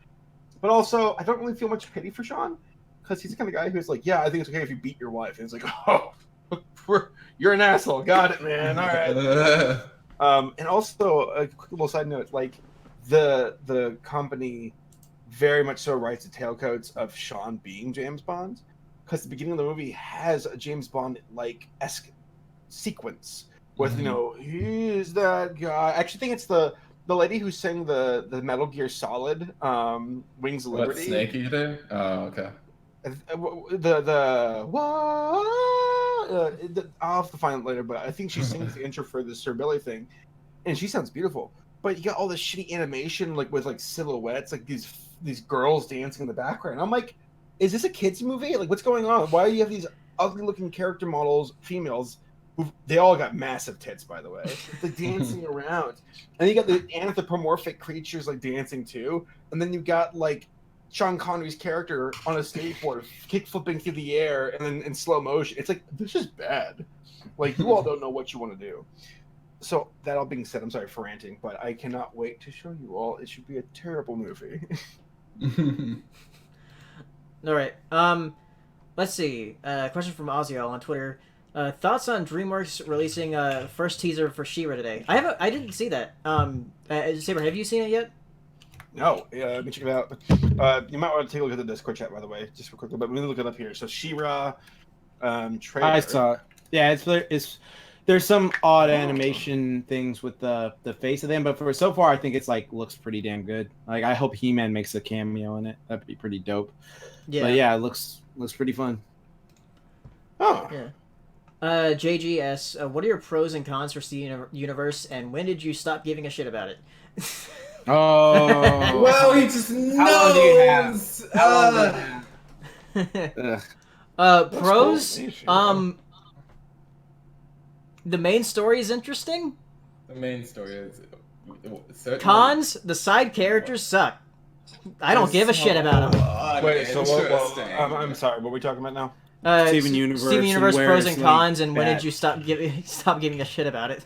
but also I don't really feel much pity for Sean because he's the kind of guy who's like, yeah, I think it's okay if you beat your wife, and it's like, oh, you're an asshole, got it, man, all right. And also a quick little side note, like the company very much so writes the tailcoats of Sean being James Bond, because the beginning of the movie has a James Bond like esque sequence with he's that guy. I actually think it's the lady who sang the Metal Gear Solid Wings of Liberty. What, Snake Eater? Oh, okay. I'll have to find it later, but I think she sings the intro for the Sir Billy thing, and she sounds beautiful. But you got all this shitty animation, like with like silhouettes, like these girls dancing in the background. I'm like, is this a kids movie? Like, what's going on? Why do you have these ugly looking character models, females? They all got massive tits, by the way. Like dancing around, and you got the anthropomorphic creatures like dancing too, and then you got like. Sean Connery's character on a skateboard, kick flipping through the air, and then in slow motion. It's like, this is bad. Like, you all don't know what you want to do. So, that all being said, I'm sorry for ranting, but I cannot wait to show you all. It should be a terrible movie. All right. Let's see. Question from Ozio on Twitter. Thoughts on DreamWorks releasing first teaser for She-Ra today? I didn't see that. Sabre, have you seen it yet? No, let me check it out. You might want to take a look at the Discord chat, by the way, just real quickly. But let me look it up here. So She-Ra trailer. I saw it. Yeah, it's there's some odd animation things with the face of them, but for so far I think it's like looks pretty damn good. Like I hope He-Man makes a cameo in it. That'd be pretty dope. Yeah. But yeah, it looks pretty fun. Oh. Yeah. JGS, what are your pros and cons for Steven Universe, and when did you stop giving a shit about it? Oh. Well, he just knows. How long do you have? Pros, cool. the main story is interesting. The main story is certainly... Cons, the side characters suck. I don't give a shit about them. Wait, so I'm sorry, what are we talking about now? Steven Universe, Universe and pros and cons, and when bad. did you stop giving a shit about it?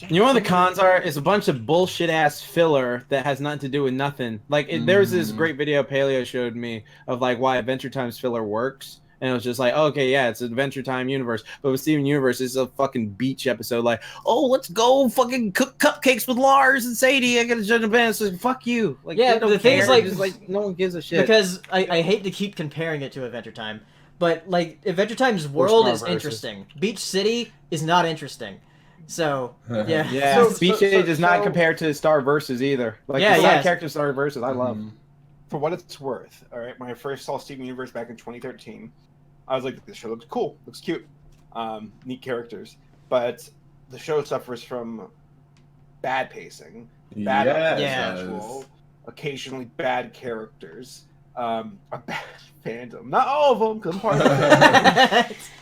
You know what the cons are? It's a bunch of bullshit ass filler that has nothing to do with nothing. Like there was this great video Paleo showed me of like why Adventure Time's filler works, and it was just like, oh, okay, yeah, it's Adventure Time universe, but with Steven Universe, it's a fucking beach episode. Like, oh, let's go fucking cook cupcakes with Lars and Sadie. I gotta judge a band, so fuck you. Like, yeah, the thing is, like, just, like, no one gives a shit. Because I hate to keep comparing it to Adventure Time, but like Adventure Time's world is interesting. Beach City is not interesting. So yeah, yeah. So- Beach so- Age is not so- compared to Star Versus either. Like Yeah, the yeah. side character Star Versus, I love. For what it's worth, all right, when I first saw Steven Universe back in 2013, I was like, this show looks cool, looks cute, neat characters, but the show suffers from bad pacing, bad Yes. schedule, occasionally bad characters, a bad fandom. Not all of them, because I'm part of the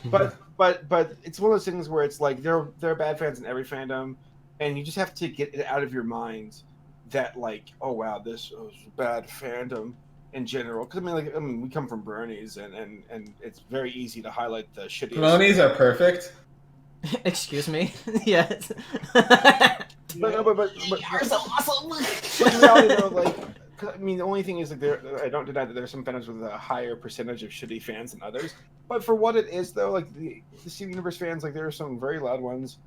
fandom. But it's one of those things where it's like there are bad fans in every fandom, and you just have to get it out of your mind that like, oh wow, this was a bad fandom in general. Because I mean, we come from Bronies, and it's very easy to highlight the shittiest. Bronies are perfect. Excuse me. Yes. But You're so awesome. in reality, though, like, I mean, the only thing is like I don't deny that there are some fandoms with a higher percentage of shitty fans than others. But for what it is, though, like the Steven Universe fans, like there are some very loud ones.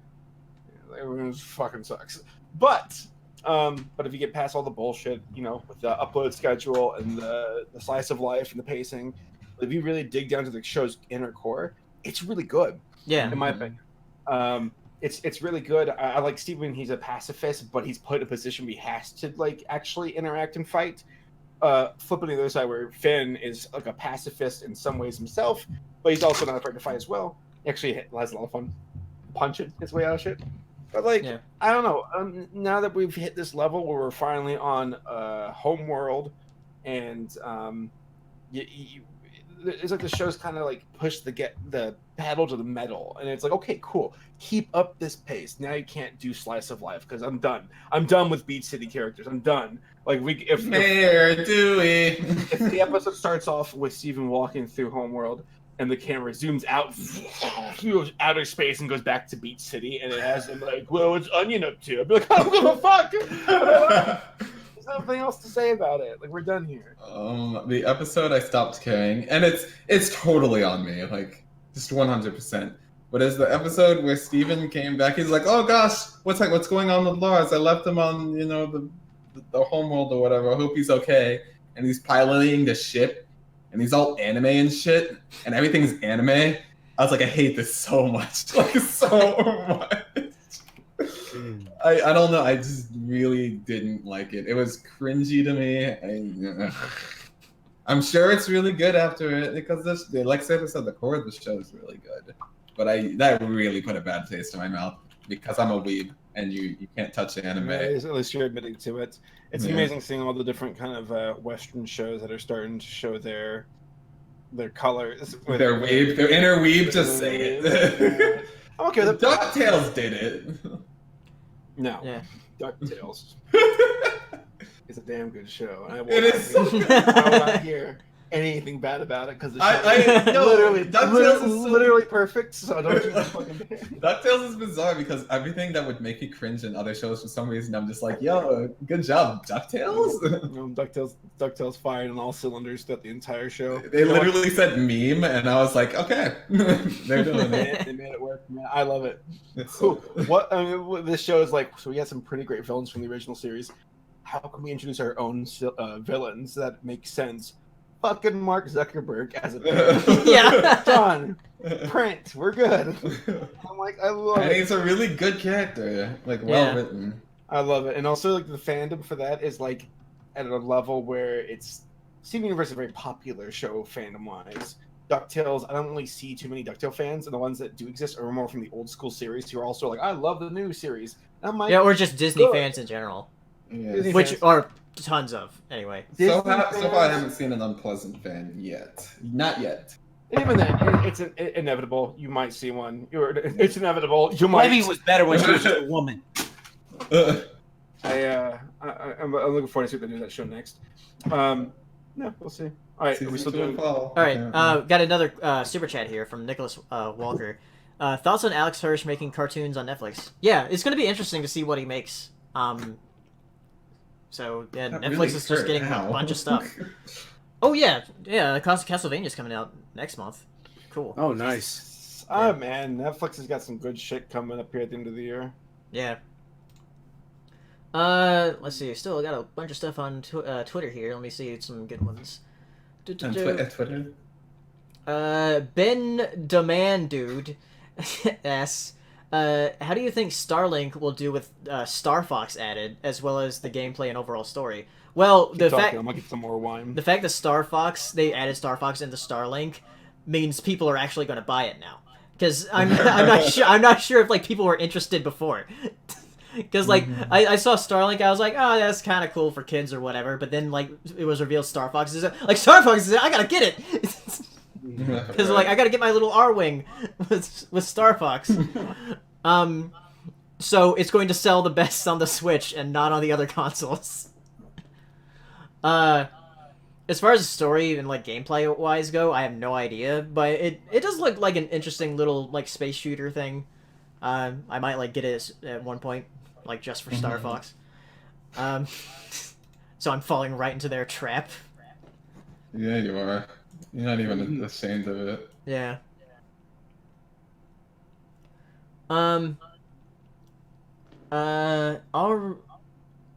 Everyone fucking sucks. But if you get past all the bullshit, you know, with the upload schedule and the slice of life and the pacing, if you really dig down to the show's inner core, it's really good. Yeah. In my opinion. It's really good. I like Steven. He's a pacifist, but he's put in a position where he has to like actually interact and fight. Flipping to the other side, where Finn is like a pacifist in some ways himself, but he's also not afraid to fight as well. He actually has a lot of fun punching his way out of shit. But like, Yeah. I don't know. Now that we've hit this level where we're finally on Homeworld, and it's like the show's kind of like pushed the pedal to the metal, and it's like, okay, cool, keep up this pace. Now you can't do slice of life because I'm done. I'm done with Beach City characters. I'm done. Like if the episode starts off with Steven walking through Homeworld and the camera zooms out through outer space and goes back to Beach City, and it has him like, well, what's Onion up to? I'd be like, I don't give a fuck. There's nothing else to say about it. Like, we're done here. The episode I stopped caring, and it's totally on me, like just 100%. But as the episode where Steven came back, he's like, oh gosh, what's going on with Lars? I left him on, you know, the homeworld or whatever. I hope he's okay. And he's piloting the ship, and he's all anime and shit, and everything's anime. I was like, I hate this so much, like so much. I don't know. I just really didn't like it. It was cringy to me. I'm sure it's really good after it because the next episode, the core of the show is really good. But that really put a bad taste in my mouth because I'm a weeb and you can't touch anime. Yeah, at least you're admitting to it. It's amazing seeing all the different kind of Western shows that are starting to show their colors. Their weeb, their inner weeb. Just say it. I'm okay with it. DuckTales did it. No. Yeah. DuckTales. It's a damn good show. I It is. I will not hear anything bad about it because the show is DuckTales literally perfect. So don't you fucking. DuckTales is bizarre because everything that would make me cringe in other shows for some reason, I'm just like, yo, good job, DuckTales. DuckTales fired on all cylinders throughout the entire show. They literally said meme, and I was like, okay, they're doing it. They made it work, man. I love it. Cool. What I mean, this show is like. So we had some pretty great villains from the original series. how can we introduce our own villains that make sense? Fucking Mark Zuckerberg as a villain. Yeah. Done. Print. We're good. I'm like, I love And it. he's a really good character, like well written. I love it, and also like the fandom for that is like at a level where it's Steven Universe is a very popular show fandom wise. DuckTales, I don't really see too many DuckTale fans, and the ones that do exist are more from the old school series who are also like, I love the new series. And I'm like, Yeah, or just Disney good. fans in general, Yeah. Disney which fans. are tons of anyway. So Disney far, I fans- haven't seen an unpleasant fan yet. Not yet. Even then, it's inevitable. You might see one. It's inevitable. You might. Levy was better when she was just a woman. I'm looking forward to see what they do with that show next. No, we'll see. All right, are we still doing? All right, got another super chat here from Nicholas Walker. Thoughts on Alex Hirsch making cartoons on Netflix? Yeah, it's going to be interesting to see what he makes. So yeah, That Netflix really is just hurt. getting Ow. a bunch of stuff. Oh yeah, Castlevania's coming out next month. Cool. Oh, nice. Oh man, Netflix has got some good shit coming up here at the end of the year. Yeah. Let's see. Still got a bunch of stuff on Twitter here. Let me see some good ones. On Twitter? Ben Demand Dude asks, how do you think Starlink will do with Star Fox added, as well as the gameplay and overall story? Well, Keep the talking, fact I'm gonna get some more wine. the fact that Star Fox, they added Star Fox into Starlink, means people are actually going to buy it now. Because I'm not sure if like people were interested before. Because like I saw Starlink, I was like, oh, that's kind of cool for kids or whatever. But then like it was revealed Star Fox is like Star Fox is I gotta get it. Because like I gotta get my little R-wing with Star Fox. So it's going to sell the best on the Switch and not on the other consoles. As far as the story and like gameplay wise go, I have no idea, but it does look like an interesting little like space shooter thing. I might like get it at one point, like just for Star Fox. So I'm falling right into their trap. Yeah, you are. You're not even ashamed of it. Yeah.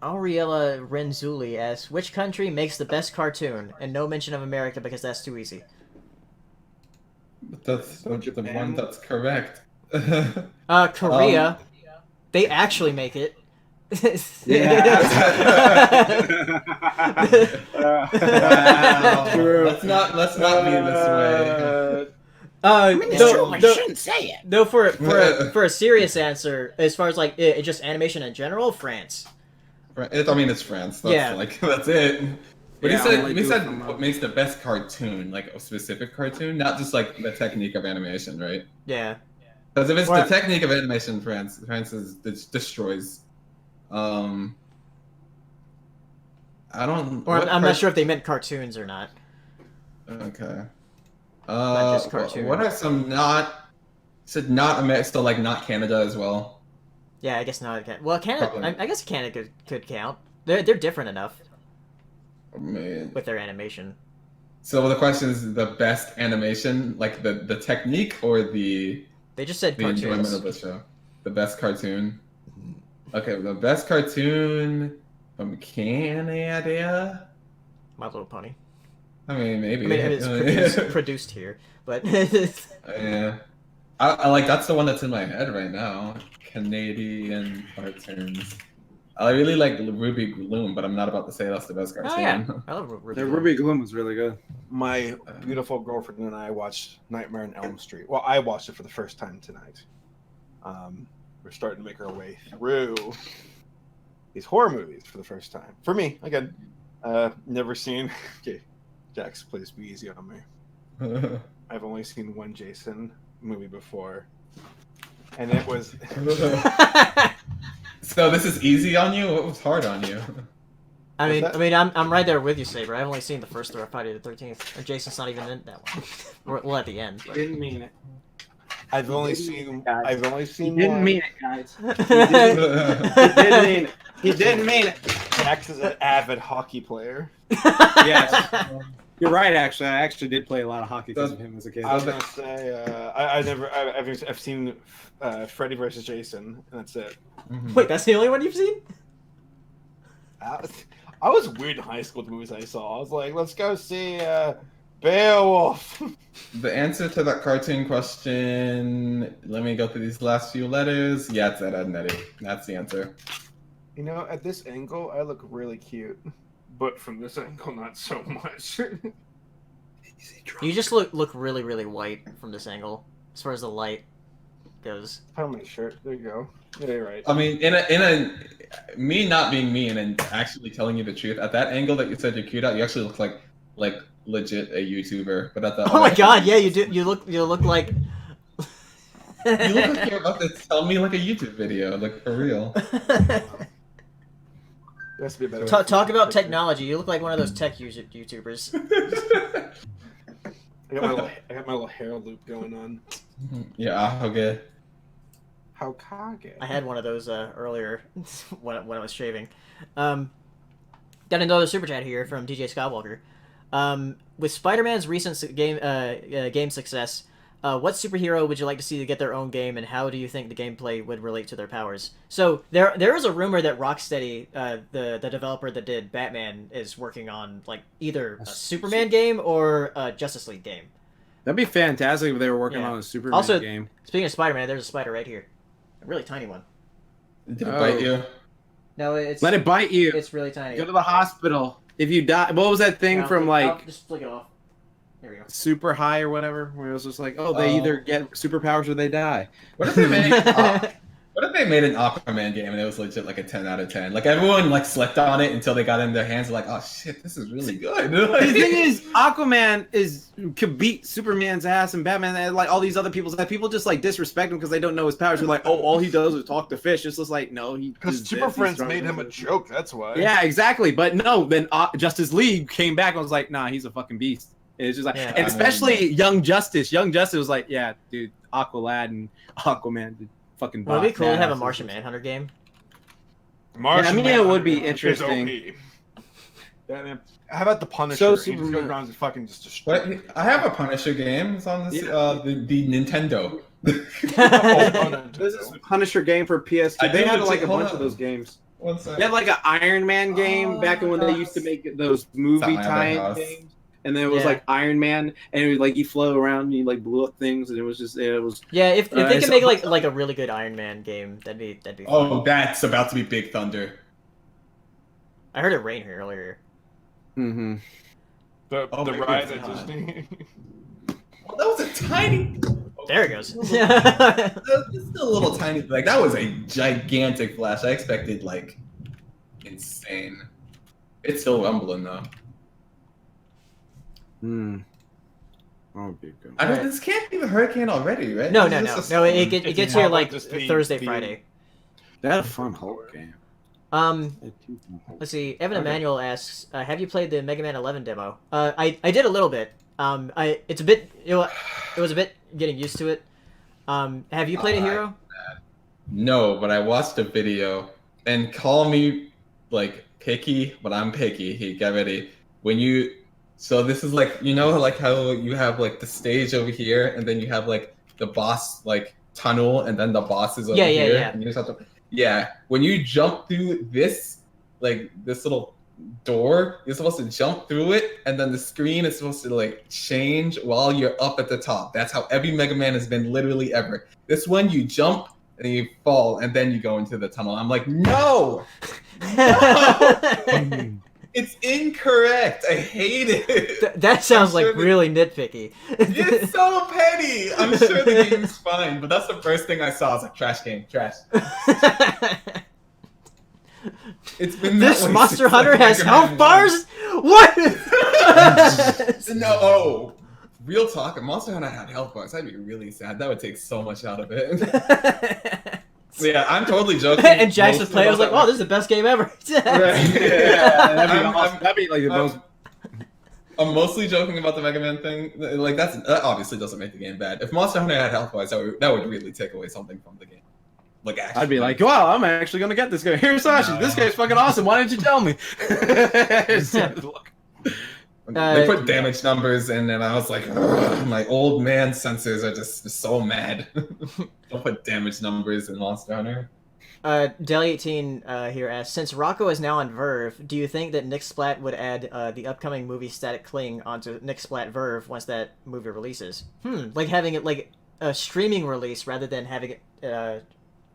Auriella Renzulli asks, which country makes the best cartoon? And no mention of America because that's too easy. But that's the Japan? one that's correct. Korea. They actually make it. Wow. True. Let's not be this way. Shouldn't say it. No, for a serious answer, as far as like just animation in general, France. I mean, it's France. That's Yeah. like that's it. But Yeah, he I'll do it said from, what makes the best cartoon, like a specific cartoon, not just like the technique of animation, right? Yeah. Because if it's Or- the technique of animation, France destroys. I don't. Or I'm not sure if they meant cartoons or not. Okay. Not just cartoon. What are some not? Said not America, still like not Canada as well. Yeah, I guess not. Well, Canada. Probably. I guess Canada could count. They're different enough Oh, man. with their animation. So the question is the best animation, like the technique or the They just said enjoyment cartoons. of the show. The best cartoon. Okay, the best cartoon from Canada. My Little Pony. I mean, maybe. I mean, it's produced here, but Yeah. I like that's the one that's in my head right now. Canadian cartoons. I really like Ruby Gloom, but I'm not about to say that's the best cartoon. oh yeah, I love Ruby. The Ruby Gloom was really good. My beautiful girlfriend and I watched Nightmare on Elm Street. Well, I watched it for the first time tonight. We're starting to make our way through these horror movies for the first time. For me, again, never seen. Okay, Jax, please be easy on me. I've only seen one Jason movie before, and it was. So this is easy on you? What was hard on you? I What's mean, that? I'm right there with you, Sabre. I've only seen the first Friday the 13th, and Jason's not even in that one. Well, at the end. But... Didn't mean it. I've only seen. I've only seen. Didn't one. mean it, guys. He didn't mean it. He didn't mean it. Jax is an avid hockey player. Yes. You're right. Actually, I actually did play a lot of hockey because of him as a kid. I was gonna say I've seen Freddy versus Jason, and that's it. Mhm. Wait, that's the only one you've seen? I was weird in high school with the movies I saw. I was like, let's go see Beowulf. The answer to that cartoon question, let me go through these last few letters. Yeah, it's Ed, Edd n Eddy. That's the answer. You know, at this angle, I look really cute. But from this angle, not so much. You just look really, really white from this angle, as far as the light goes. Put on my shirt. There you go. Yeah, you're right. I mean, in a me not being mean and actually telling you the truth, at that angle that you said you're cute at, you actually look like legit a YouTuber. But at the Oh my god, yeah, you do. You look like. You look like you're about to tell me like a YouTube video, like for real. There has to be a better way Talk about technology. You look like one of those tech YouTubers. I got my little hair loop going on. Yeah, okay. How kage? I had one of those earlier when I was shaving. Got another super chat here from DJ Skywalker. With Spider-Man's recent game success, what superhero would you like to see to get their own game, and how do you think the gameplay would relate to their powers? So there is a rumor that Rocksteady, the developer that did Batman, is working on like either a Superman game or a Justice League game. That'd be fantastic if they were working on a Superman also, game. Speaking of Spider-Man, there's a spider right here, a really tiny one. Did it bite you? No, it's Let it bite you. It's really tiny. Go to the hospital if you die. What was that thing from like? Just flick it off. There we go. Super High or whatever, where it was just like, oh, they either get superpowers or they die. What if they made an Aquaman game and it was legit like a 10 out of 10? Like everyone like slept on it until they got it in their hands. Like, oh shit, this is really good. The thing is, Aquaman could beat Superman's ass and Batman and like all these other people's ass. People just like disrespect him because they don't know his powers. They're like, oh, all he does is talk to fish. It's just like, no, because Super Friends made him a joke. That's why. Yeah, exactly. But no, then Justice League came back and was like, nah, he's a fucking beast. It's just like, and especially Young Justice. Young Justice was like, yeah, dude, Aqualad and Aquaman did fucking. Well, it'd be cool to have a Martian Manhunter game. Martian it would be interesting. How about the Punisher? So He just goes around and fucking just destroy. What? I have a Punisher game. It's on this, the Nintendo. This is a Punisher game for PS2. They had like a bunch of those games. They had like an Iron Man game back when they used to make those movie tie-in games. And then it was like Iron Man, and it was like you float around and you like blew up things, and it was Yeah, if they can make like a really good Iron Man game, that'd be fun. Oh, that's about to be Big Thunder. I heard it rain here earlier. Mm-hmm. The ride at Disney. Oh, that was a tiny. There it goes. It's still a little tiny. Like that was a gigantic flash. I expected like insane. It's still rumbling though. Oh, be good. I don't. This can't be the hurricane already, right? No. It gets here like Thursday, Friday. They had a fun Hulk game. Let's see. Evan Emanuel asks, "Have you played the Mega Man 11 demo?" I did a little bit. It's a bit. It was a bit getting used to it. Have you played a Hero? No, but I watched a video. And call me like picky, but I'm picky. Hey, get ready. So this is like, you know, like how you have like the stage over here, and then you have like the boss like tunnel, and then the boss is over here. Yeah. And you just have to, when you jump through this, like this little door, you're supposed to jump through it, and then the screen is supposed to like change while you're up at the top. That's how every Mega Man has been literally ever. This one, you jump and you fall, and then you go into the tunnel. I'm like, no! It's incorrect. I hate it. That sounds like really nitpicky. It's so petty. I'm sure the game's fine, but that's the first thing I saw. I was like, trash game, trash. It's been this Monster Hunter has health bars? What? No. Real talk, if Monster Hunter had health bars, I'd be really sad. That would take so much out of it. Yeah, I'm totally joking. And Jackson played. I was like, "Oh, this is the best game ever." Right. Yeah, that'd be like the most. I'm mostly joking about the Mega Man thing. Like that obviously doesn't make the game bad. If Monster Hunter had health bars, that would really take away something from the game. Like actually, I'd be like, "Wow, I'm actually gonna get this guy. Here's Sashi. This guy's fucking awesome. Why didn't you tell me?" They put damage numbers in, and I was like, my old man sensors are just so mad. Don't put damage numbers in Monster Hunter. Deli18 here asks, since Rocco is now on Verve, do you think that Nick Splat would add the upcoming movie Static Cling onto Nick Splat Verve once that movie releases? Like having it like a streaming release rather than having it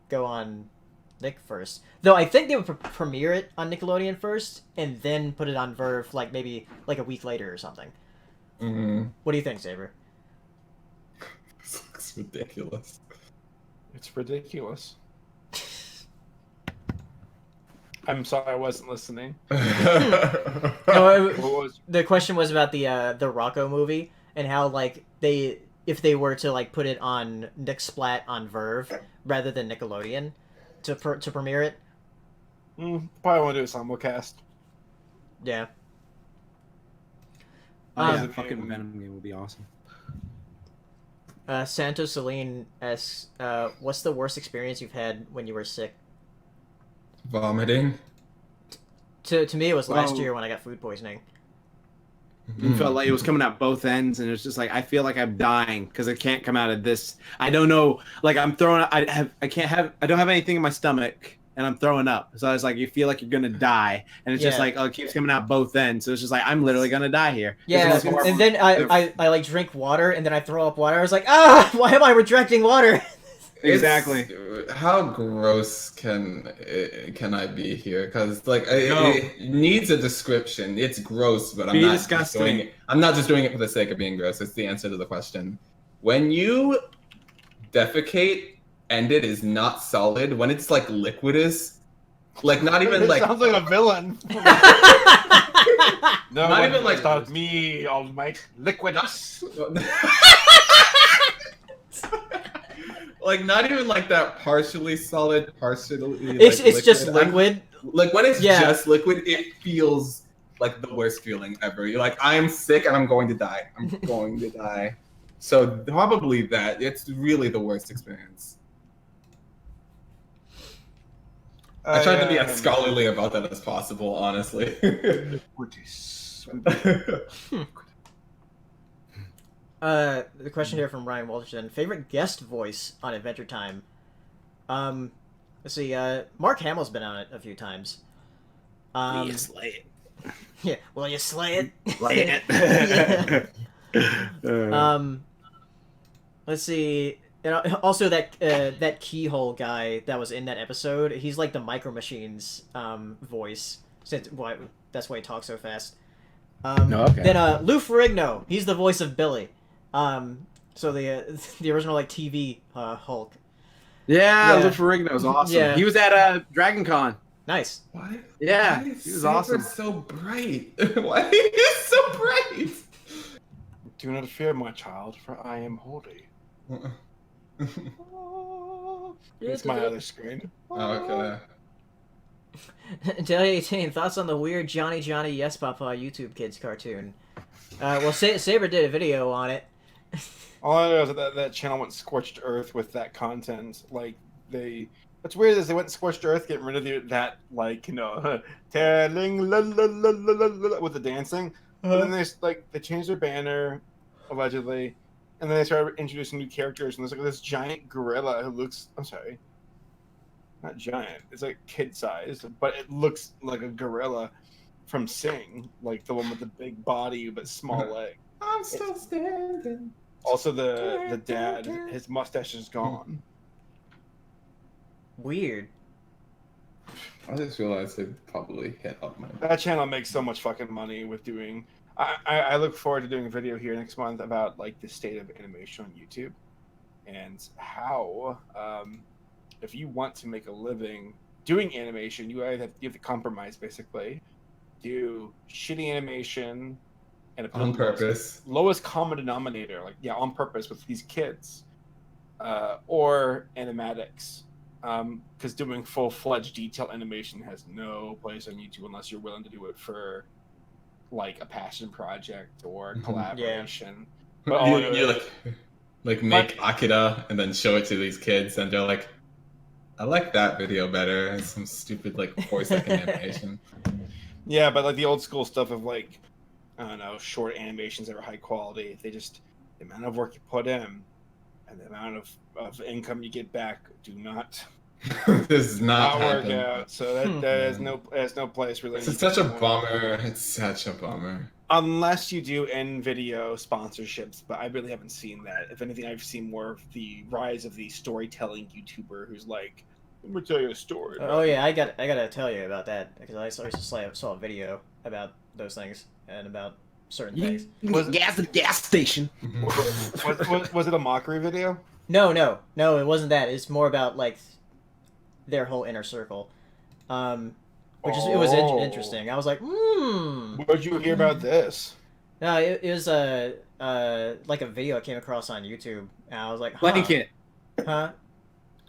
go on Nick first. Though I think they would premiere it on Nickelodeon first and then put it on Verve like maybe like a week later or something. Mm-hmm. What do you think, Sabre? This looks ridiculous. It's ridiculous. I'm sorry, I wasn't listening. No, the question was about the Rocco movie and how like if they were to like put it on Nick Splat on Verve rather than Nickelodeon to premiere it. Probably want to do a simulcast. Yeah. Yeah, fucking Venom game would be awesome. Santos Celine asks, what's the worst experience you've had when you were sick? Vomiting. To me, it was last year when I got food poisoning. It felt like it was coming out both ends, and it's just like I feel like I'm dying because it can't come out of this. I don't know, like I'm throwing. I don't have anything in my stomach, and I'm throwing up. So it's like you feel like you're gonna die, and it's just like it keeps coming out both ends. So it's just like I'm literally gonna die here. Yeah, and then I like drink water, and then I throw up water. I was like, why am I rejecting water? Exactly. How gross can I be here? Because like it needs a description. It's gross, but I'm not disgusting. Just doing it. I'm not just doing it for the sake of being gross. It's the answer to the question. When you defecate and it is not solid, when it's like liquidous, like not even like sounds like a villain. No, not even like stop me, almighty liquidus. Like not even like that partially solid, partially. It's liquid. just liquid. Like when it's just liquid, it feels like the worst feeling ever. You're like, I'm sick and I'm going to die. I'm going to die. So probably that. It's really the worst experience. I tried to be as scholarly about that as possible, honestly. The question here from Ryan Walterson. Favorite guest voice on Adventure Time? Let's see, Mark Hamill's been on it a few times. Will you slay it? Yeah, will you slay it? Slay it. Let's see. Also, that Keyhole guy that was in that episode, he's like the Micro Machines voice. That's why he talks so fast. Okay. Then Lou Ferrigno, he's the voice of Billy. So the original like TV Hulk. Yeah, Lou Ferrigno's awesome. Yeah. He was at Dragon Con. Nice. What? Yeah, he was awesome. So bright. Why are you so bright? Do not fear, my child, for I am holy. It's my other screen. Oh, okay. Daily 18, thoughts on the weird Johnny Yes Papa YouTube Kids cartoon? Well, Sabre did a video on it. All I know is that channel went scorched earth with that content. Like what's weird is they went scorched earth, getting rid of that like telling la la la la la la with the dancing. And then they changed their banner, allegedly, and then they started introducing new characters. And there's like this giant gorilla who looks. I'm sorry. Not giant. It's like kid sized, but it looks like a gorilla from Sing, like the one with the big body but small leg. I'm still standing. Also, the dad, his mustache is gone. Weird. I just realized they probably hit up my. That channel makes so much fucking money with doing. I look forward to doing a video here next month about like the state of animation on YouTube, and how. If you want to make a living doing animation, you have to compromise, basically. Do shitty animation and on purpose. Lowest common denominator, on purpose with these kids. Or animatics. Because doing full-fledged detail animation has no place on YouTube unless you're willing to do it for like a passion project or collaboration. Yeah. But you like make Akira and then show it to these kids and they're like, I like that video better. And some stupid 4-second animation. Yeah, but like the old school stuff of I don't know, short animations that are high quality. The amount of work you put in and the amount of income you get back do not This is not work happening. out. So that has no place really. It's such a bummer. It's such a bummer. Unless you do in video sponsorships, but I really haven't seen that. If anything, I've seen more of the rise of the storytelling YouTuber who's like, "Let me tell you a story." Oh yeah, I gotta tell you about that because I saw a video about those things and about certain things. Was gas at the gas station. Was it a mockery video? No, it wasn't that. It's more about like their whole inner circle, it was interesting. I was like, Where'd you hear about this? No, it was like a video I came across on YouTube, and I was like, Link it. Huh?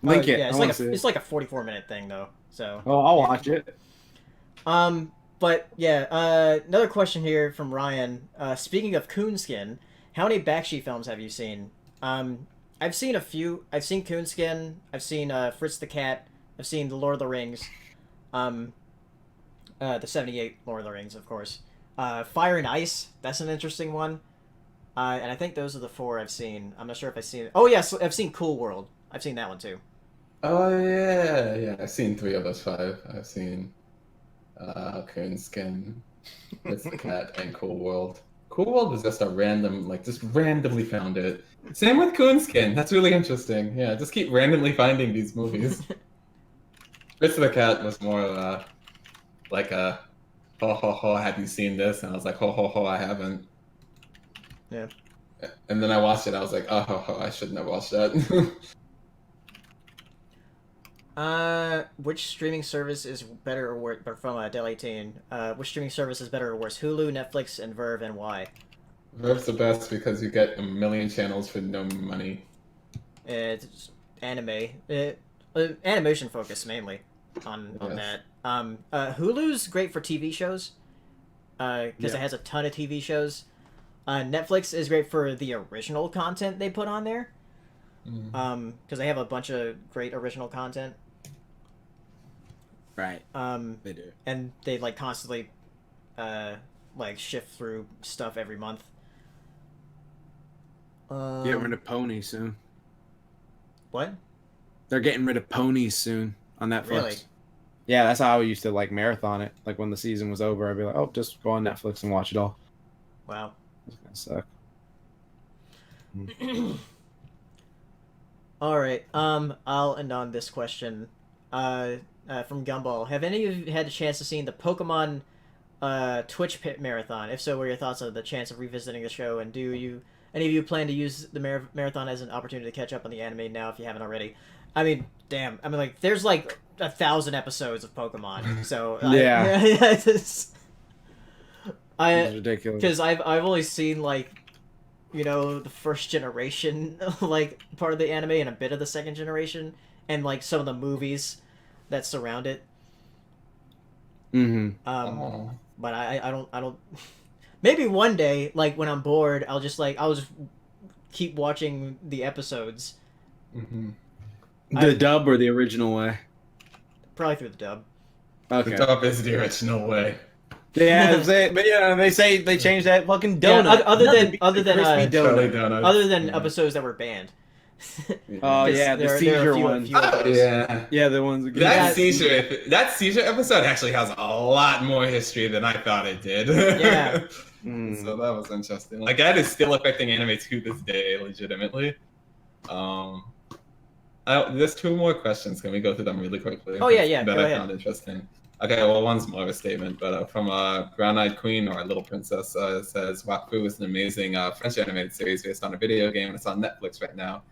Link it. Yeah, It's it's like a 44-minute thing though. So. Oh, I'll watch it. But yeah, another question here from Ryan. Speaking of Coonskin, how many Bakshi films have you seen? I've seen a few. I've seen Coonskin. I've seen Fritz the Cat. I've seen The Lord of the Rings. The 78 Lord of the Rings, of course. Fire and Ice. That's an interesting one. And I think those are the 4 I've seen. I'm not sure if I've seen. Oh yes, I've seen Cool World. I've seen that one too. Oh yeah. I've seen 3 of those 5. I've seen Coonskin, Fritz the Cat, and Cool World. Cool World was just a random, just randomly found it. Same with Coonskin. That's really interesting. Yeah, just keep randomly finding these movies. Fritz the Cat was more like a ho ho ho, have you seen this? And I was like, ho ho ho, I haven't. Yeah. And then I watched it. I was like, oh ho ho, I shouldn't have watched that. Which streaming service is better or worse? From Del 18. Which streaming service is better or worse? Hulu, Netflix, and Verve, and why? Verve's the best because you get a million channels for no money. It's anime. Animation focus mainly on Yes. that. Hulu's great for TV shows because it has a ton of TV shows. Netflix is great for the original content they put on there because they have a bunch of great original content. Right. They do, and they constantly shift through stuff every month. Get rid of ponies soon. What? They're getting rid of ponies soon on Netflix. Really? Yeah, that's how I used to marathon it. Like when the season was over, I'd be like, "Oh, just go on Netflix and watch it all." Wow. It's gonna suck. All right. I'll end on this question. From Gumball. Have any of you had a chance to see the Pokemon Twitch Pit Marathon? If so, what are your thoughts on the chance of revisiting the show? And do any of you plan to use the marathon as an opportunity to catch up on the anime now if you haven't already? I mean, damn. I mean, there's 1,000 episodes of Pokemon. So yeah, it's ridiculous. Because I've only seen the first generation part of the anime and a bit of the second generation and some of the movies that surround it. But I don't maybe one day when I'm bored I'll just keep watching the episodes. The dub or the original way? Probably through the dub. Okay. The dub is the original way. Yeah, they say they changed that fucking donut. Yeah, other than Yeah. episodes that were banned. Oh yeah, the seizure ones. Yeah, the ones. That seizure episode actually has a lot more history than I thought it did. Yeah. So that was interesting. That is still affecting anime to this day, legitimately. There's 2 more questions. Can we go through them really quickly? Oh yeah. That Go I ahead. found interesting. Okay, well, one's more of a statement, but from Brown-Eyed Queen or Little Princess says, Wakfu is an amazing French animated series based on a video game, and it's on Netflix right now.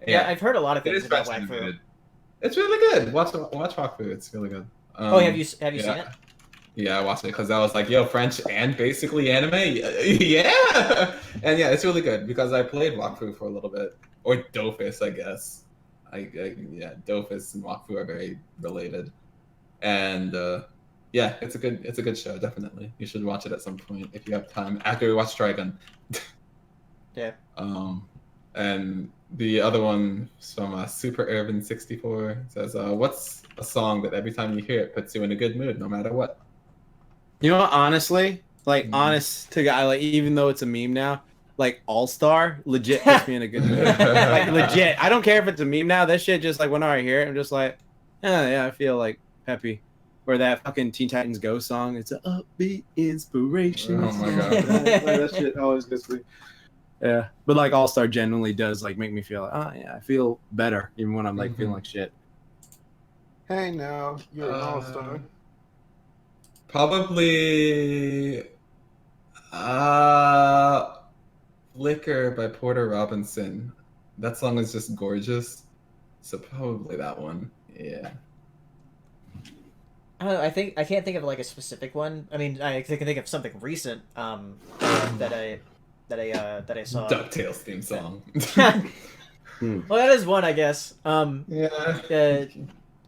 Yeah, I've heard a lot of It things is about French Wakfu. animated. It's really good. Watch Wakfu. It's really good. Have you seen it? Yeah, I watched it because I was like, yo, French and basically anime? Yeah! And yeah, it's really good because I played Wakfu for a little bit. Or Dofus, I guess. Dofus and Wakfu are very related. And yeah, it's a good show, definitely. You should watch it at some point if you have time. After we watch Trigun. Yeah. And the other one from Super Urban 64 says, what's a song that every time you hear it puts you in a good mood, no matter what? You know what, honestly, honest to God, even though it's a meme now, All Star legit puts me in a good mood. Legit. I don't care if it's a meme now. That shit just whenever I hear it, I'm just like, Yeah, I feel like peppy. Or that fucking Teen Titans Go song. It's an upbeat inspiration. Oh my god. That shit always gets me. Yeah, but like All Star genuinely does like make me feel like, oh yeah, I feel better even when I'm like feeling like shit. Hey, now you're an all-star. Probably Flicker by Porter Robinson. That song is just gorgeous. So probably that one. Yeah. I don't know, I can't think of like a specific one. I mean, I can think of something recent that I saw. DuckTales theme song. Well, that is one, I guess. Yeah.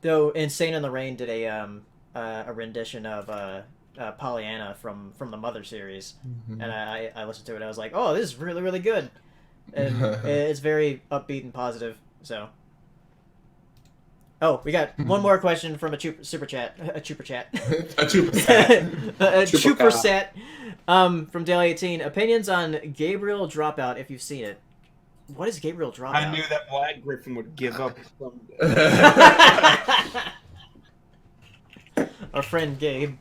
Though Insane in the Rain did a rendition of Pollyanna from the Mother series, and I listened to it. I was like, oh, this is really really good, and it's very upbeat and positive. So. Oh, we got one more question from a super chat. A chuper chat. A chuper set. A chuper set. From Daily18. Opinions on Gabriel Dropout, if you've seen it. What is Gabriel Dropout? I knew that Black Griffin would give up someday. Our friend Gabe.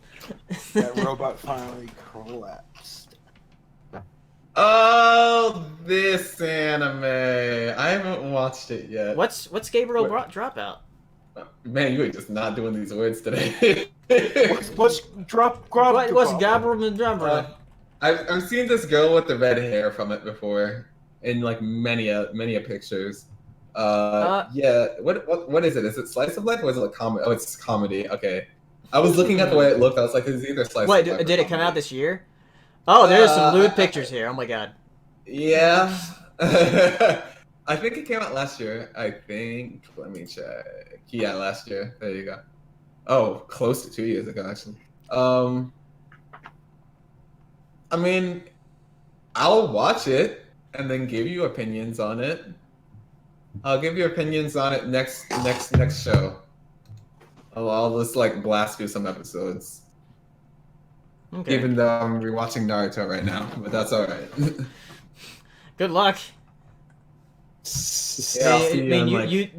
That robot finally collapsed. Oh, this anime. I haven't watched it yet. What's Gabriel Dropout? Man, you were just not doing these words today. What's Gabriel Dropout? I've seen this girl with the red hair from it before in like many a pictures. Yeah. What is it? Is it slice of life or is it a comedy? Oh, it's comedy. Okay. I was looking at the way it looked. I was like, it's either slice of life. Wait, did it come out this year? Oh, there's some lewd pictures here. Oh my god. Yeah. I think it came out last year. I think. Let me check. Yeah, last year. There you go. Oh, close to 2 years ago, actually. I mean, I'll watch it and then give you opinions on it. I'll give you opinions on it next show. I'll just like blast you some episodes. Okay. Even though I'm rewatching Naruto right now, but that's all right. Good luck. Yeah, I mean,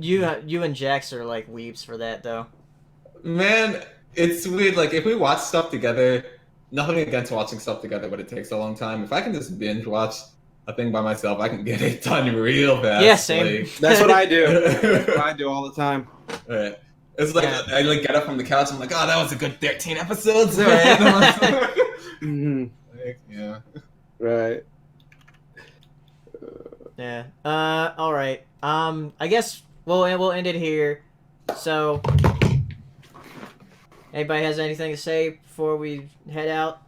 you and Jax are like weebs for that, though. Man, it's weird. Like, if we watch stuff together, nothing against watching stuff together, but it takes a long time. If I can just binge watch a thing by myself, I can get it done real fast. Yeah, same. Like, That's what I do. That's what I do all the time. Right. It's like I like get up from the couch. I'm like, oh, that was a good 13 episodes. All right. Like, yeah. Right. Yeah. All right. I guess we'll end it here. So, anybody has anything to say before we head out?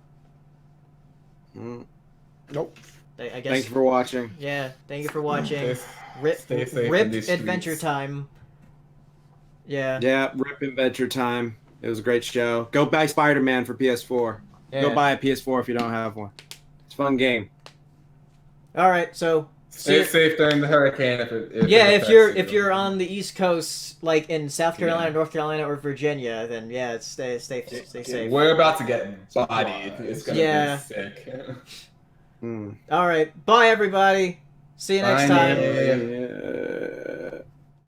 Nope. I guess. Thank you for watching. Yeah. Thank you for watching. Stay safe in Rip these Adventure streets. Time. Yeah. Yeah, Rip Adventure Time. It was a great show. Go buy SpiderMan for PS4. Yeah. Go buy a PS4 if you don't have one. It's a fun game. All right. So. Stay safe during the hurricane. If you're on the East Coast, like in South Carolina, North Carolina, or Virginia, then yeah, stay safe. We're about to get bodied. It's gonna be sick. All right. Bye, everybody. See you next time. Yeah.